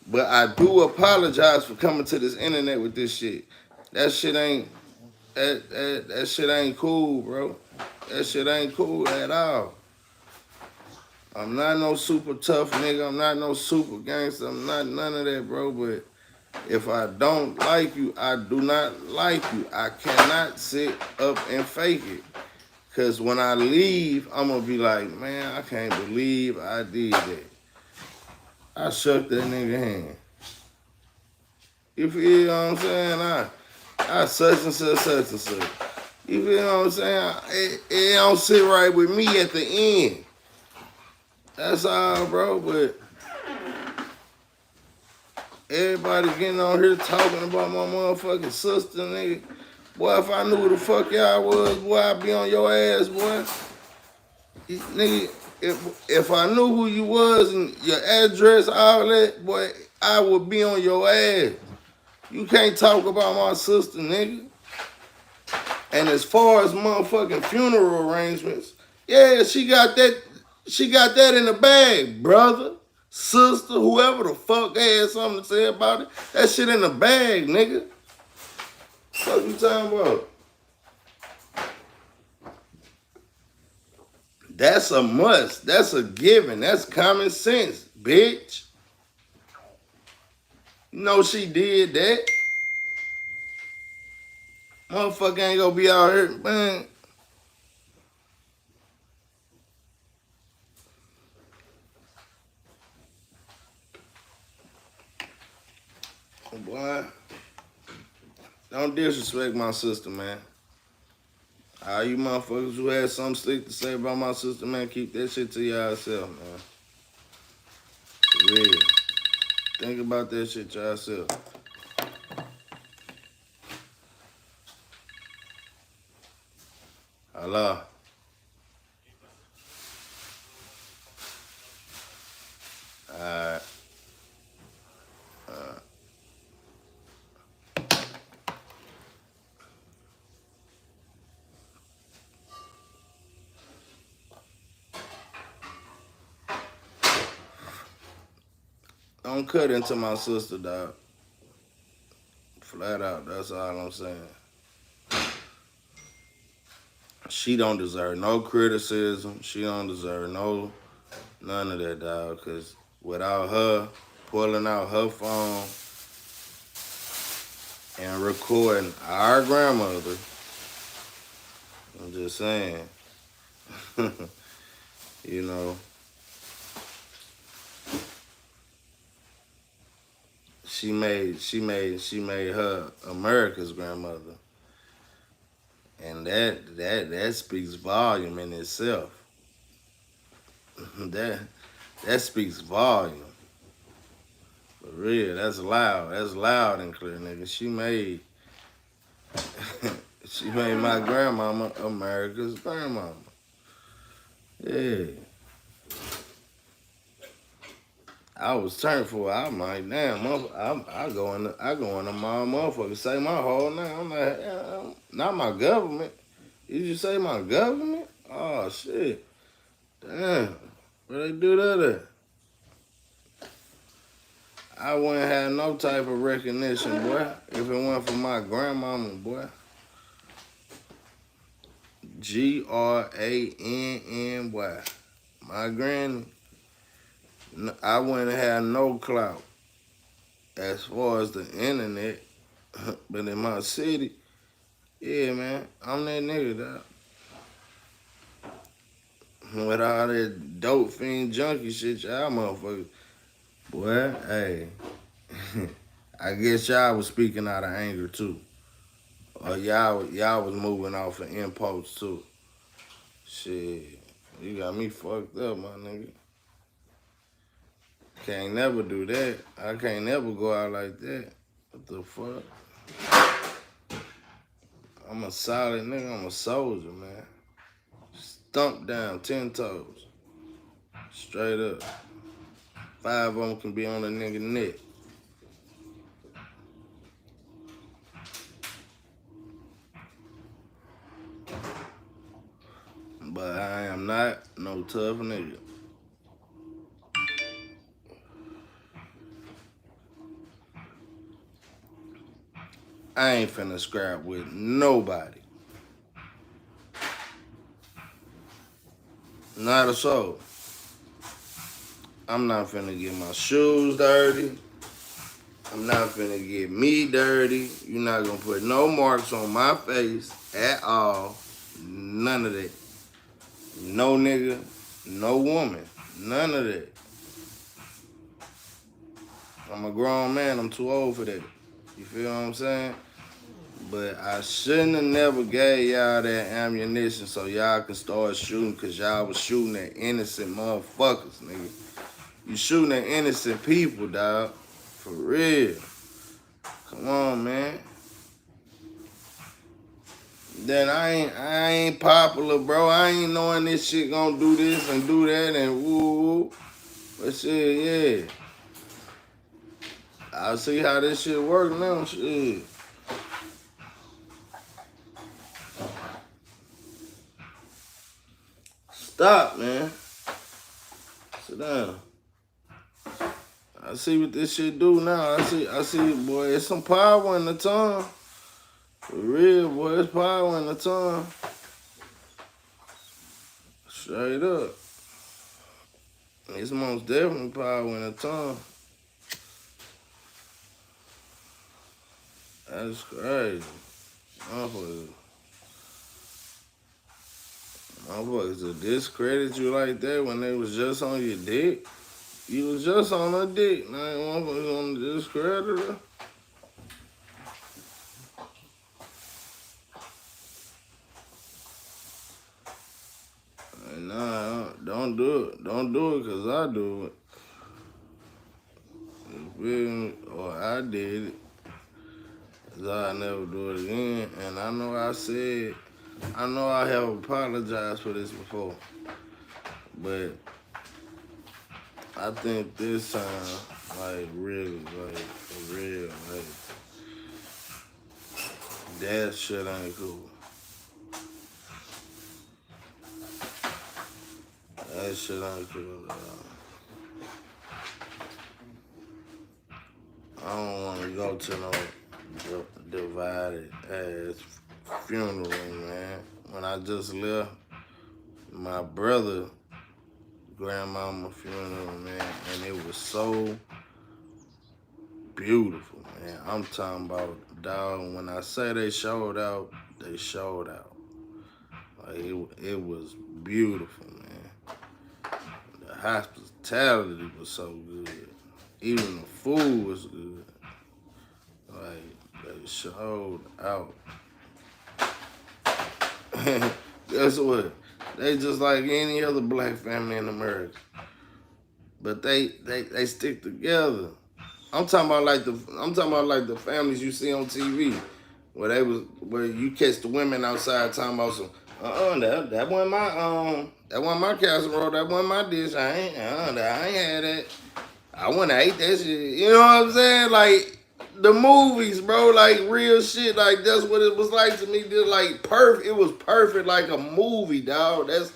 But I do apologize for coming to this internet with this shit. That shit ain't cool, bro. That shit ain't cool at all. I'm not no super tough nigga. I'm not no super gangster. I'm not none of that, bro. But if I don't like you, I do not like you. I cannot sit up and fake it. Because when I leave, I'm going to be like, man, I can't believe I did that. I shook that nigga hand. You feel what I'm saying? I such and such. You feel what I'm saying? It don't sit right with me at the end. That's all, bro. But everybody getting on here talking about my motherfucking sister, nigga. Boy, if I knew who the fuck y'all was, boy, I'd be on your ass, boy. Nigga, if I knew who you was and your address, all that, boy, I would be on your ass. You can't talk about my sister, nigga. And as far as motherfucking funeral arrangements, yeah, she got that. She got that in the bag, brother, sister, whoever the fuck had something to say about it. That shit in the bag, nigga. What you talking about? That's a must. That's a given. That's common sense, bitch. You know she did that. Motherfucker ain't gonna be out here, man. Boy, don't disrespect my sister, man. All you motherfuckers who had something slick to say about my sister, man, keep that shit to yourself, man. For real. Think about that shit yourself. Holla. Alright. Don't cut into my sister, dog. Flat out, that's all I'm saying. She don't deserve no criticism. She don't deserve none of that, dog. Cause without her pulling out her phone and recording our grandmother, I'm just saying, you know, she made her America's grandmother, and that speaks volume in itself. that speaks volume. For real, that's loud. That's loud and clear, nigga. She made my grandmama America's grandmama. Yeah. I was turned for it. I'm like, damn, I go in my motherfucker, say my whole name. I'm like, not my government. You just say my government? Oh shit. Damn. Where they do that at? I wouldn't have no type of recognition, boy, if it weren't for my grandmama, boy. GRANNY. My granny. I wouldn't have no clout as far as the internet, but in my city, yeah, man, I'm that nigga, dog. With all that dope fiend junkie shit, y'all motherfuckers. Boy, hey, I guess y'all was speaking out of anger too. Or y'all was moving off of impulse too. Shit, you got me fucked up, my nigga. Can't never do that. I can't never go out like that. What the fuck? I'm a solid nigga. I'm a soldier, man. Stump down, 10 toes. Straight up. 5 of them can be on a nigga neck. But I am not no tough nigga. I ain't finna scrap with nobody. Not a soul. I'm not finna get my shoes dirty. I'm not finna get me dirty. You're not gonna put no marks on my face at all. None of that. No nigga, no woman. None of that. I'm a grown man. I'm too old for that. You feel what I'm saying? But I shouldn't have never gave y'all that ammunition so y'all can start shooting because y'all was shooting at innocent motherfuckers, nigga. You shooting at innocent people, dog. For real. Come on, man. then I ain't popular, bro. I ain't knowing this shit gonna do this and do that and woo. But shit, yeah. I see how this shit work now. Shit. Stop, man. Sit down. I see what this shit do now. I see, boy, it's some power in the tongue. For real, boy, it's power in the tongue. Straight up. It's most definitely power in the tongue. That's crazy. Motherfuckers to discredit you like that when they was just on your dick. You was just on her dick. Now motherfuckers on the discredit her. Nah, don't do it. Don't do it because I do it. You feel me? Or I did it. Cause I'll never do it again. And I know I have apologized for this before. But I think this time, like really, like for real, like that shit ain't cool. That shit ain't cool at all. I don't want to go to no divided ass funeral, man. When I just left my brother grandmama funeral, man, and it was so beautiful, man. I'm talking about, dog, when I say they showed out, they showed out. Like it was beautiful, man. The hospitality was so good. Even the food was good. Like, they showed out. Guess what? They just like any other black family in America. But they stick together. I'm talking about like the families you see on TV, where you catch the women outside talking about some that wasn't my casserole, that wasn't my dish. I ain't had that. I wouldn't have ate that shit. You know what I'm saying? Like the movies, bro, like real shit. Like that's what it was like to me. Just like perfect. It was perfect, like a movie, dog. That's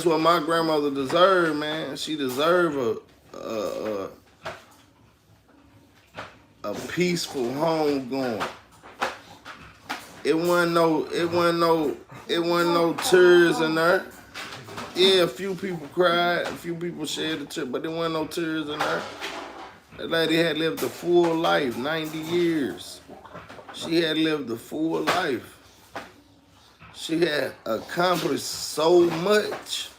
what my grandmother deserved, man. She deserved a peaceful home going. It wasn't no tears in there. Yeah, a few people cried, a few people shed a tear, but there wasn't no tears in there. That lady had lived a full life, 90 years. She had lived a full life. She had accomplished so much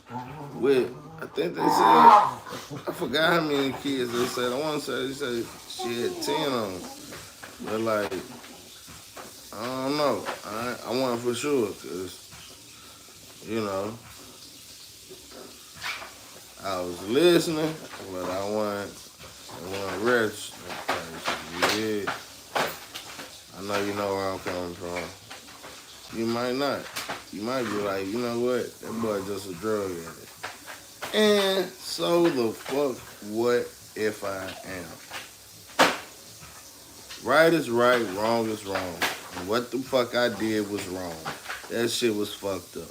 with, I think they said, I forgot how many kids they said. I want to say they said she had 10 of them. But like, I don't know. I want for sure, because, you know, I was listening, but I wasn't registered. Yeah. I know you know where I'm coming from. You might not. You might be like, you know what? That boy just a drug addict. And so the fuck what if I am? Right is right, wrong is wrong. And what the fuck I did was wrong. That shit was fucked up.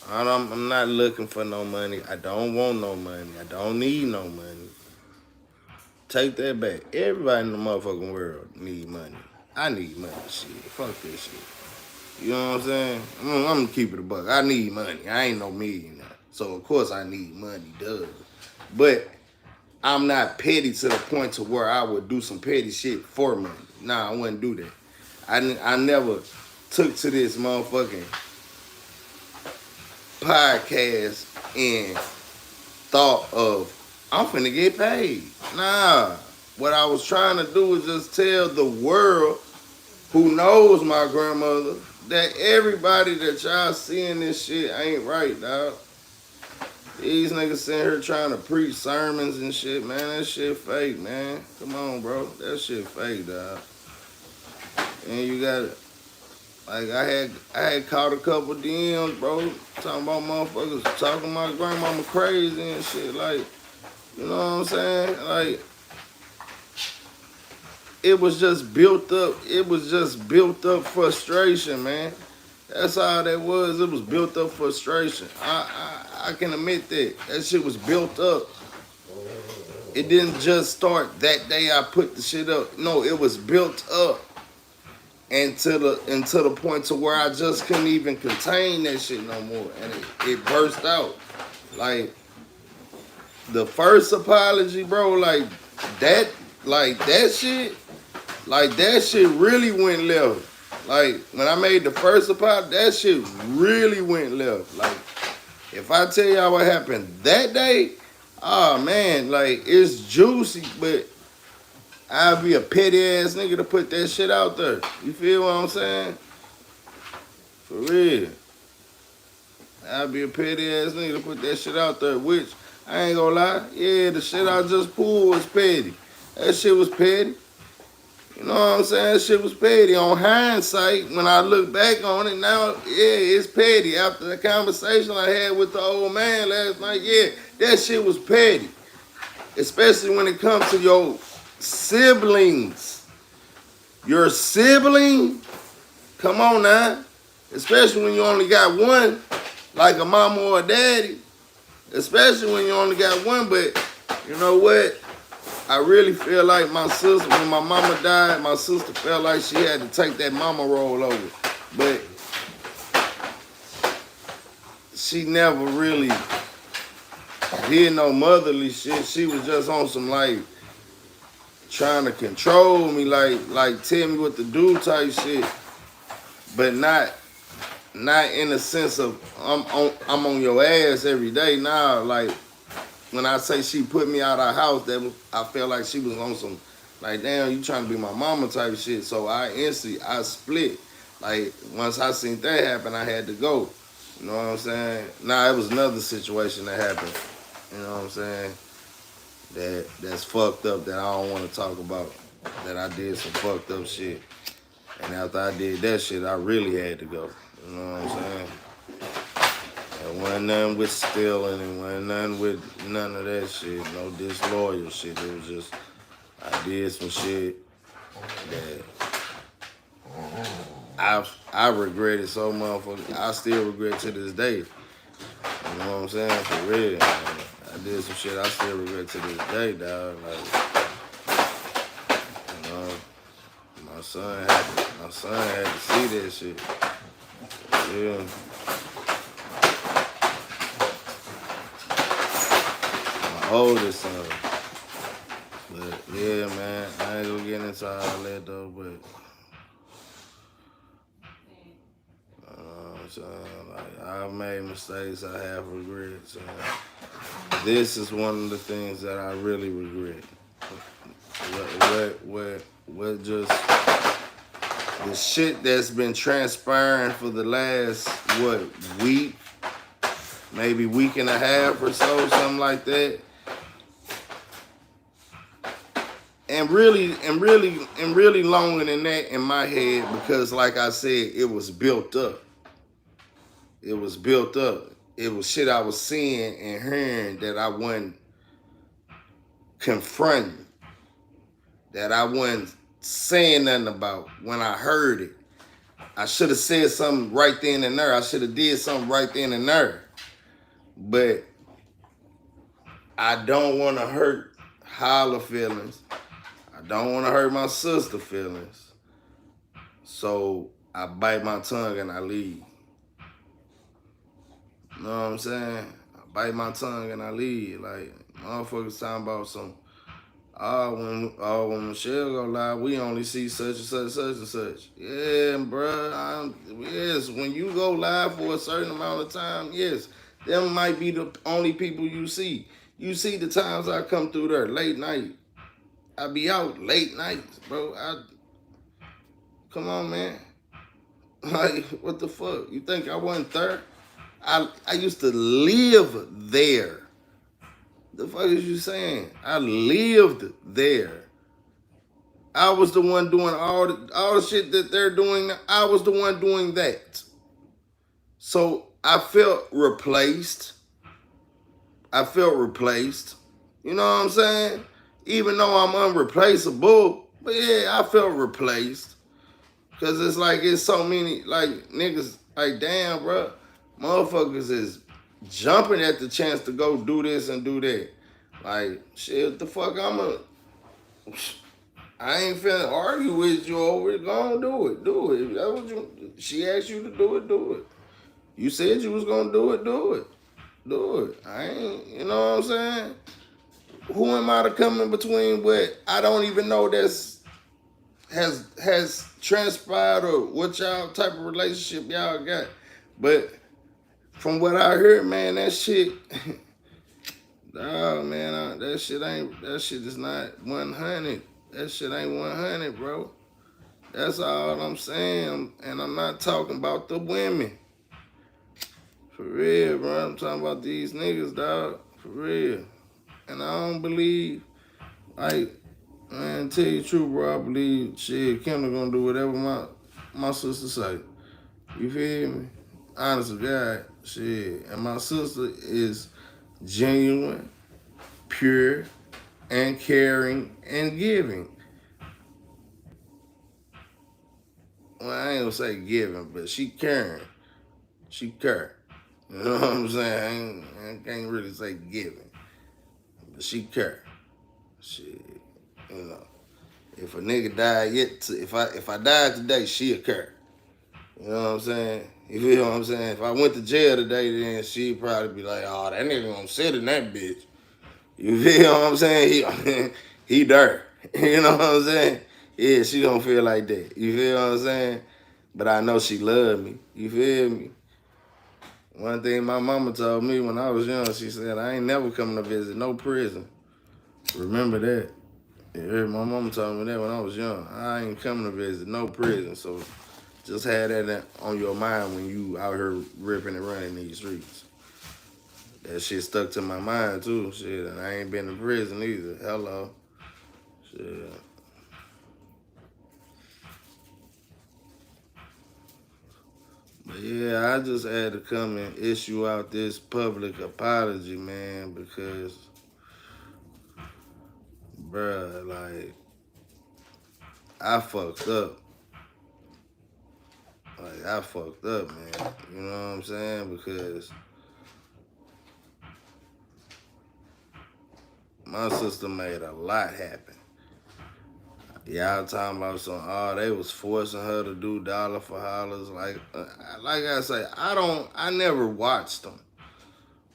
I'm not looking for no money. I don't want no money. I don't need no money. Take that back. Everybody in the motherfucking world need money. I need money. Shit. Fuck this shit. You know what I'm saying? I'm gonna keep it a buck. I need money. I ain't no millionaire. So of course I need money, duh. But I'm not petty to the point to where I would do some petty shit for money. Nah, I wouldn't do that. I never took to this motherfucking podcast and thought of, I'm finna get paid. Nah. What I was trying to do is just tell the world who knows my grandmother that everybody that y'all seeing this shit ain't right, dog. These niggas sitting here trying to preach sermons and shit, man. That shit fake, man. Come on, bro. That shit fake, dog. And you got it. Like I had caught a couple DMs, bro, talking about motherfuckers talking my grandmama crazy and shit. Like, you know what I'm saying? Like, it was just built up. It was just built up frustration, man. That's all that was. It was built up frustration. I can admit that. That shit was built up. It didn't just start that day I put the shit up. No, it was built up. And to the point to where I just couldn't even contain that shit no more. And it burst out. Like, the first apology, bro, that shit really went left. Like, when I made the first apology, that shit really went left. Like, if I tell y'all what happened that day, oh man, like, it's juicy, but I'd be a petty ass nigga to put that shit out there. You feel what I'm saying? For real. I'd be a petty ass nigga to put that shit out there, which, I ain't gonna lie, yeah, the shit I just pulled was petty. That shit was petty. You know what I'm saying? That shit was petty. On hindsight, when I look back on it now, yeah, it's petty. After the conversation I had with the old man last night, yeah, that shit was petty. Especially when it comes to your siblings. Your sibling? Come on now. Especially when you only got one, like a mama or a daddy. Especially when you only got one, but you know what? I really feel like my sister, when my mama died, my sister felt like she had to take that mama role over. But she never really did no motherly shit. She was just on some like trying to control me, like tell me what to do type shit. But not in the sense of I'm on your ass every day. Nah, like when I say she put me out of the house, I felt like she was on some like, damn, you trying to be my mama type shit. So I split. Like once I seen that happen, I had to go. You know what I'm saying? Nah, it was another situation that happened. You know what I'm saying? That's fucked up that I don't want to talk about. That I did some fucked up shit. And after I did that shit, I really had to go. You know what I'm saying? It wasn't nothing with stealing. It wasn't nothing with none of that shit. No disloyal shit. It was just, I did some shit that I regretted so motherfucking. I still regret to this day. You know what I'm saying? For real. I did some shit I still regret to this day, dog. Like, you know, my son had to see that shit. Yeah. My oldest son. But yeah, man, I ain't gonna get into all that though, but so, like, I've made mistakes, I have regrets. This is one of the things that I really regret. What just the shit that's been transpiring for the last week, maybe week and a half or so, something like that. And really longer than that in my head, because like I said, it was built up. It was built up. It was shit I was seeing and hearing that I wasn't confronting, that I wasn't saying nothing about when I heard it. I should have said something right then and there. I should have did something right then and there. But I don't want to hurt Holla feelings. I don't want to hurt my sister feelings. So I bite my tongue and I leave. You know what I'm saying? I bite my tongue and I leave. Like, motherfuckers talking about some, when Michelle go live, we only see such and such, such and such. Yeah, bruh. Yes, when you go live for a certain amount of time, yes, them might be the only people you see. You see the times I come through there, late night. I be out late nights, bro. Come on, man. Like, what the fuck? You think I wasn't there? I used to live there. The fuck is you saying? I lived there. I was the one doing all the shit that they're doing. I was the one doing that. So I felt replaced. I felt replaced. You know what I'm saying? Even though I'm unreplaceable, but yeah, I felt replaced. Cause it's like it's so many like niggas like damn, bro, motherfuckers is jumping at the chance to go do this and do that. Like shit, what the fuck I ain't finna argue with you over it. Go on, do it, do it. That's what you. She asked you to do it, do it. You said you was gonna do it, do it, do it. I ain't, you know what I'm saying? Who am I to come in between what I don't even know has transpired or what y'all type of relationship y'all got? But from what I heard, man, that shit, dog, man, that shit is not 100. That shit ain't 100, bro. That's all I'm saying, and I'm not talking about the women. For real, bro. I'm talking about these niggas, dog. For real. And I don't believe, like, man, tell you the truth, bro. I believe shit, Kendall gonna do whatever my sister say. You feel me? Honest to God, shit. And my sister is genuine, pure, and caring and giving. Well, I ain't gonna say giving, but she caring. She care. You know what I'm saying? I can't really say giving, but she care. Shit, you know. If a nigga died if I died today, she'll care. You know what I'm saying? You feel what I'm saying? If I went to jail today, then she'd probably be like, "Oh, that nigga gonna sit in that bitch." You feel what I'm saying? He there. You know what I'm saying? Yeah, she gonna feel like that. You feel what I'm saying? But I know she love me. You feel me? One thing my mama told me when I was young, she said, I ain't never coming to visit no prison. Remember that. Yeah, my mama told me that when I was young. I ain't coming to visit no prison. So just have that on your mind when you out here ripping and running these streets. That shit stuck to my mind too. Shit, and I ain't been to prison either. Hello. Shit. But yeah, I just had to come and issue out this public apology, man, because, bruh, like, I fucked up. Like, I fucked up, man. You know what I'm saying? Because my sister made a lot happen. Y'all talking about some, oh, they was forcing her to do dollar for hollers. Like I say, I never watched them.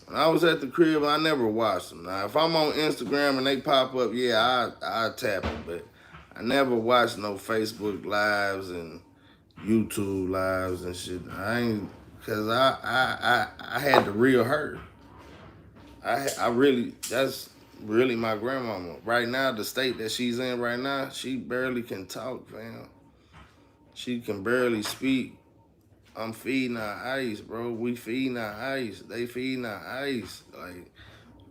When I was at the crib, I never watched them. Now, if I'm on Instagram and they pop up, yeah, I tap them. But I never watched no Facebook lives and YouTube lives and shit. I ain't, cause I had the real hurt. I really, that's really my grandmama. Right now, the state that she's in right now, she barely can talk, fam. She can barely speak. I'm feeding her ice, bro. We feeding her ice. They feeding her ice. Like,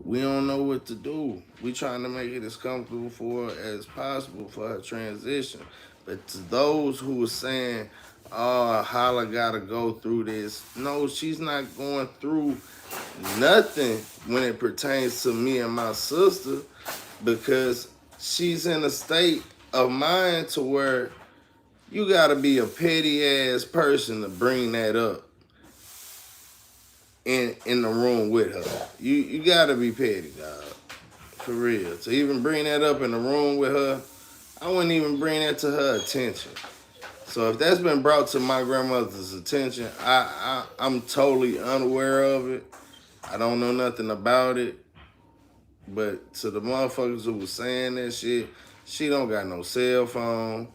we don't know what to do. We trying to make it as comfortable for her as possible for her transition. But to those who are saying, oh, Holla gotta go through this. No, she's not going through nothing when it pertains to me and my sister, because she's in a state of mind to where you gotta be a petty ass person to bring that up in the room with her. You gotta be petty, dog. For real. To even bring that up in the room with her, I wouldn't even bring that to her attention. So if that's been brought to my grandmother's attention, I'm totally unaware of it. I don't know nothing about it. But to the motherfuckers who was saying that shit, she don't got no cell phone.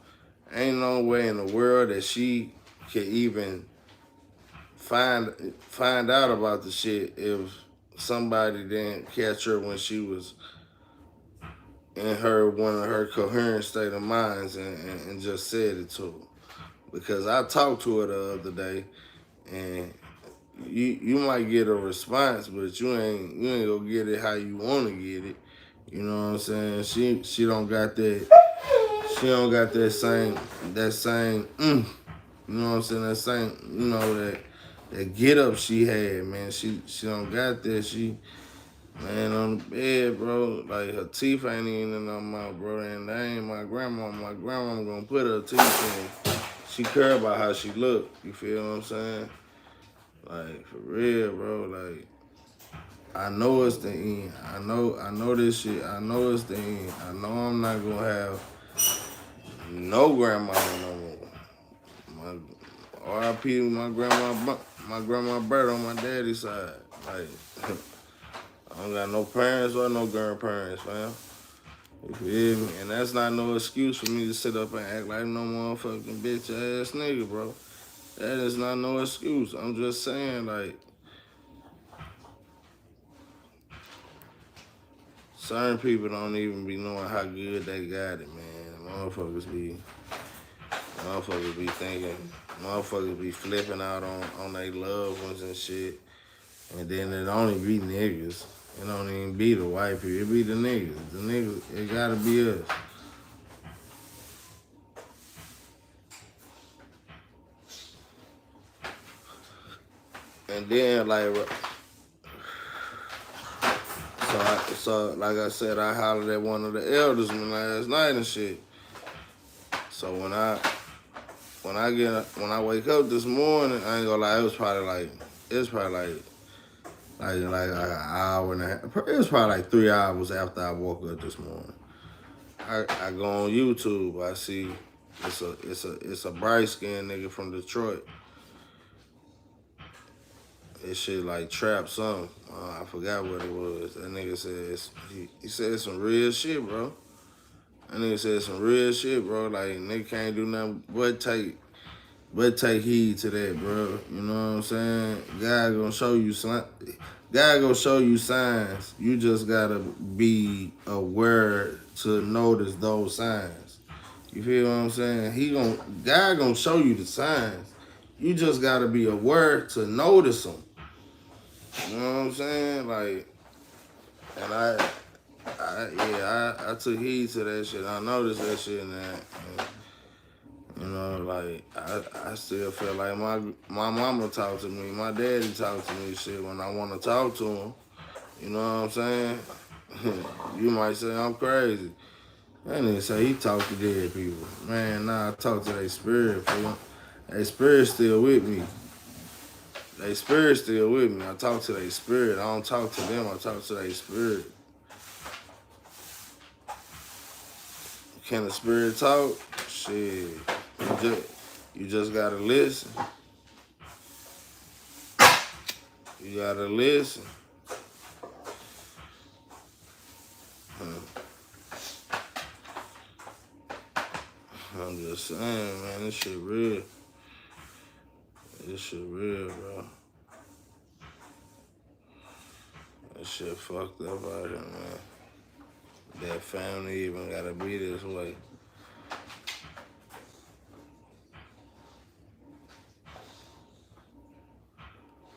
Ain't no way in the world that she could even find out about the shit if somebody didn't catch her when she was in one of her coherent state of minds and just said it to her. Because I talked to her the other day, and you might get a response, but you ain't gonna get it how you wanna get it. You know what I'm saying? She don't got that. She don't got that same. You know what I'm saying? That same. You know that get up she had, man. She don't got that. She man on the bed, bro. Like her teeth ain't even in her mouth, bro. And that ain't my grandma. My grandma gonna put her teeth in. She care about how she look. You feel what I'm saying? Like for real, bro. Like I know it's the end. I know this shit. I know it's the end. I know I'm not gonna have no grandmama no more. My R.I.P. My grandma Bert on my daddy's side. Like I don't got no parents or no grandparents, fam. You feel me? And that's not no excuse for me to sit up and act like no motherfucking bitch ass nigga, bro. That is not no excuse. I'm just saying, like, certain people don't even be knowing how good they got it, man. Motherfuckers be thinking, motherfuckers be flipping out on their loved ones and shit. And then it only be niggas. It don't even be the white people. It be the niggas. The niggas, it gotta be us. And then like, so like I said, I hollered at one of the elders last night and shit. So when I wake up this morning, I ain't gonna lie, it was probably like an hour and a half. It was probably like 3 hours after I woke up this morning. I go on YouTube. I see it's a bright skinned nigga from Detroit. This shit like trap something. I forgot what it was. That nigga said he said some real shit, bro. That nigga said some real shit, bro. Like nigga can't do nothing but take heed to that, bro. You know what I'm saying? God gonna show you signs. You just gotta be aware to notice those signs. You feel what I'm saying? God gonna show you the signs. You just gotta be aware to notice them. You know what I'm saying? Like, and I took heed to that shit. I noticed that shit and that. And, you know, like I still feel like my mama talk to me, my daddy talk to me shit when I want to talk to him. You know what I'm saying? You might say I'm crazy. That nigga say he talk to dead people. Man, nah, I talk to their spirit, fool. Their spirit still with me. Their spirit still with me. I talk to their spirit. I don't talk to them. I talk to their spirit. Can the spirit talk? Shit. You just gotta listen. You gotta listen. I'm just saying, man, this shit real. This shit real, bro. This shit fucked up out here, man. That family even gotta be this way.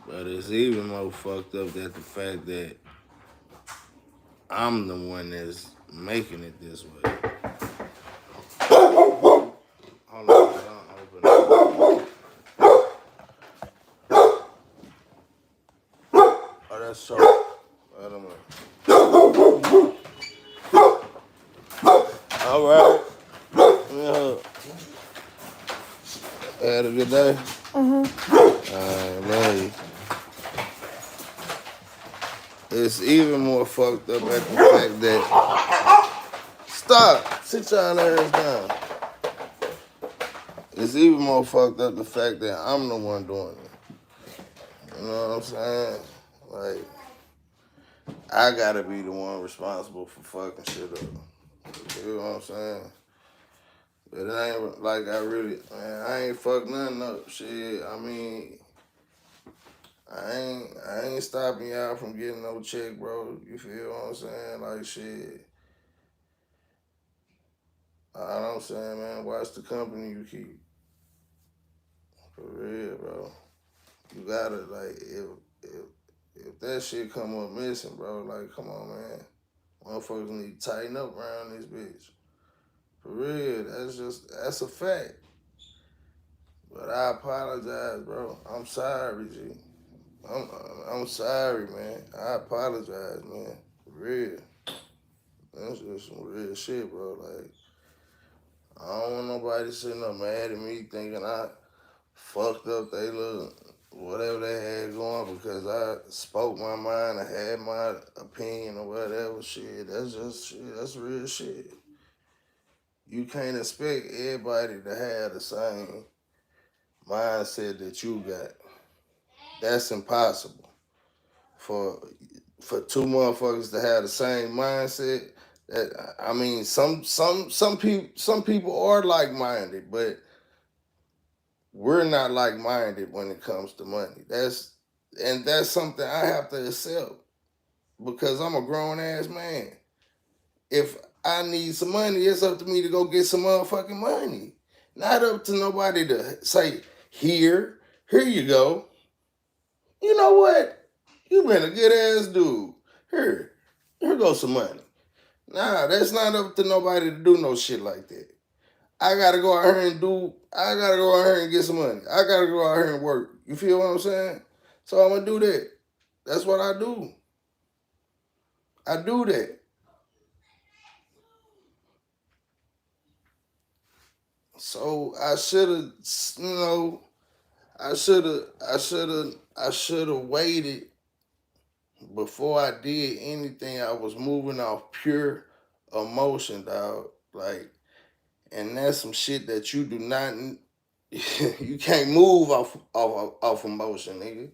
But it's even more fucked up that the fact that I'm the one that's making it this way. Hold on, open it. Oh, that's so. Wait a minute. All right. Yeah. Had a good day? Man. It's even more fucked up at the fact that. Stop! Sit y'all ass down. It's even more fucked up the fact that I'm the one doing it. You know what I'm saying? Like, I gotta be the one responsible for fucking shit up. You know what I'm saying? But it ain't like I ain't fucked nothing up. Shit, I mean, I ain't stopping y'all from getting no check, bro. You feel what I'm saying? Like, shit. I don't saying, man, watch the company you keep. For real, bro. You gotta like if that shit come up missing, bro, like come on, man. Motherfuckers need to tighten up around this bitch. For real, that's a fact. But I apologize, bro. I'm sorry, G. I'm sorry, man. I apologize, man. For real. That's just some real shit, bro. Like, I don't want nobody sitting up mad at me thinking I fucked up they little whatever they had going because I spoke my mind, I had my opinion or whatever. Shit, that's just shit. That's real shit. You can't expect everybody to have the same mindset that you got. That's impossible. For two motherfuckers to have the same mindset, that I mean, some people are like minded, but we're not like minded when it comes to money. That's something I have to accept because I'm a grown ass man. If I need some money, it's up to me to go get some motherfucking money. Not up to nobody to say, here you go. You know what? You been a good ass dude. Here goes some money. Nah, that's not up to nobody to do no shit like that. I gotta go out here and get some money. I gotta go out here and work. You feel what I'm saying? So I'm gonna do that. That's what I do. I do that. So I should have, I should have waited before I did anything. I was moving off pure emotion, dog. Like, and that's some shit that you do not, you can't move off emotion, nigga.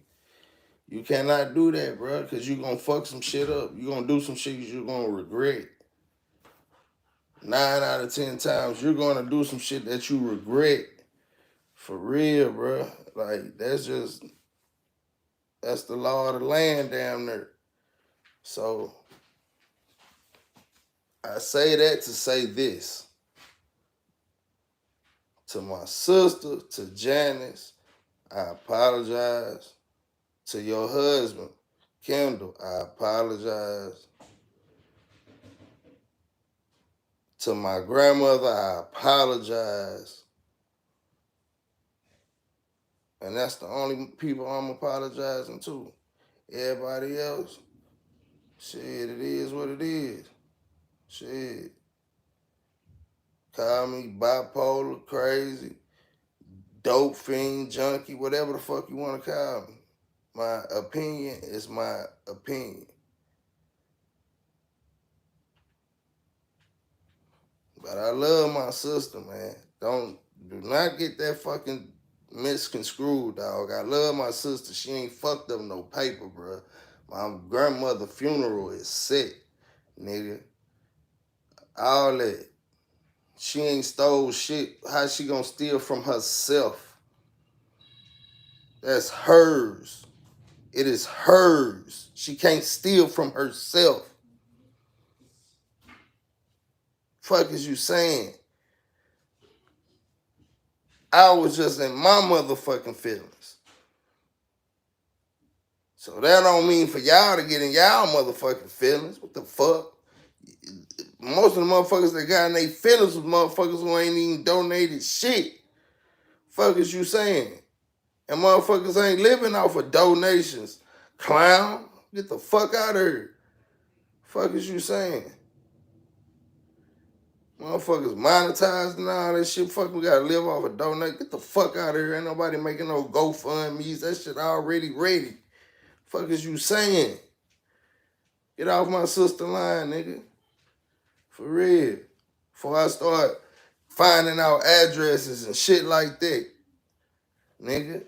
You cannot do that, bro, because you're going to fuck some shit up. You're going to do some shit you're going to regret. 9 out of 10 times, you're going to do some shit that you regret. For real, bro. Like, that's the law of the land down there. So, I say that to say this. To my sister, to Janice, I apologize. To your husband, Kendall, I apologize. To my grandmother, I apologize. And that's the only people I'm apologizing to. Everybody else, shit, it is what it is. Shit. Call me bipolar, crazy, dope fiend, junkie, whatever the fuck you want to call me. My opinion is my opinion. But I love my sister, man. Do not get that fucking misconstrued, dog. I love my sister. She ain't fucked up no paper, bro. My grandmother's funeral is set, nigga. All that. She ain't stole shit. How she gonna steal from herself? That's hers. It is hers. She can't steal from herself. Fuck is you saying? I was just in my motherfucking feelings. So that don't mean for y'all to get in y'all motherfucking feelings. What the fuck? Most of the motherfuckers that got in their feelings was motherfuckers who ain't even donated shit. Fuck is you saying? And motherfuckers ain't living off of donations. Clown, get the fuck out of here. Fuck is you saying? Motherfuckers monetized and all that shit. Fuck, we gotta live off of donate. Get the fuck out of here. Ain't nobody making no GoFundMe's. That shit already ready. Fuck is you saying? Get off my sister line, nigga. For real. Before I start finding out addresses and shit like that. Nigga.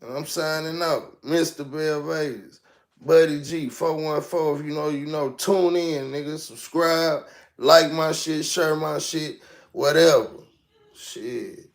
And I'm signing out. Mr. Bell Vegas. Buddy G, 414. If you know, you know. Tune in, nigga. Subscribe. Like my shit. Share my shit. Whatever. Shit.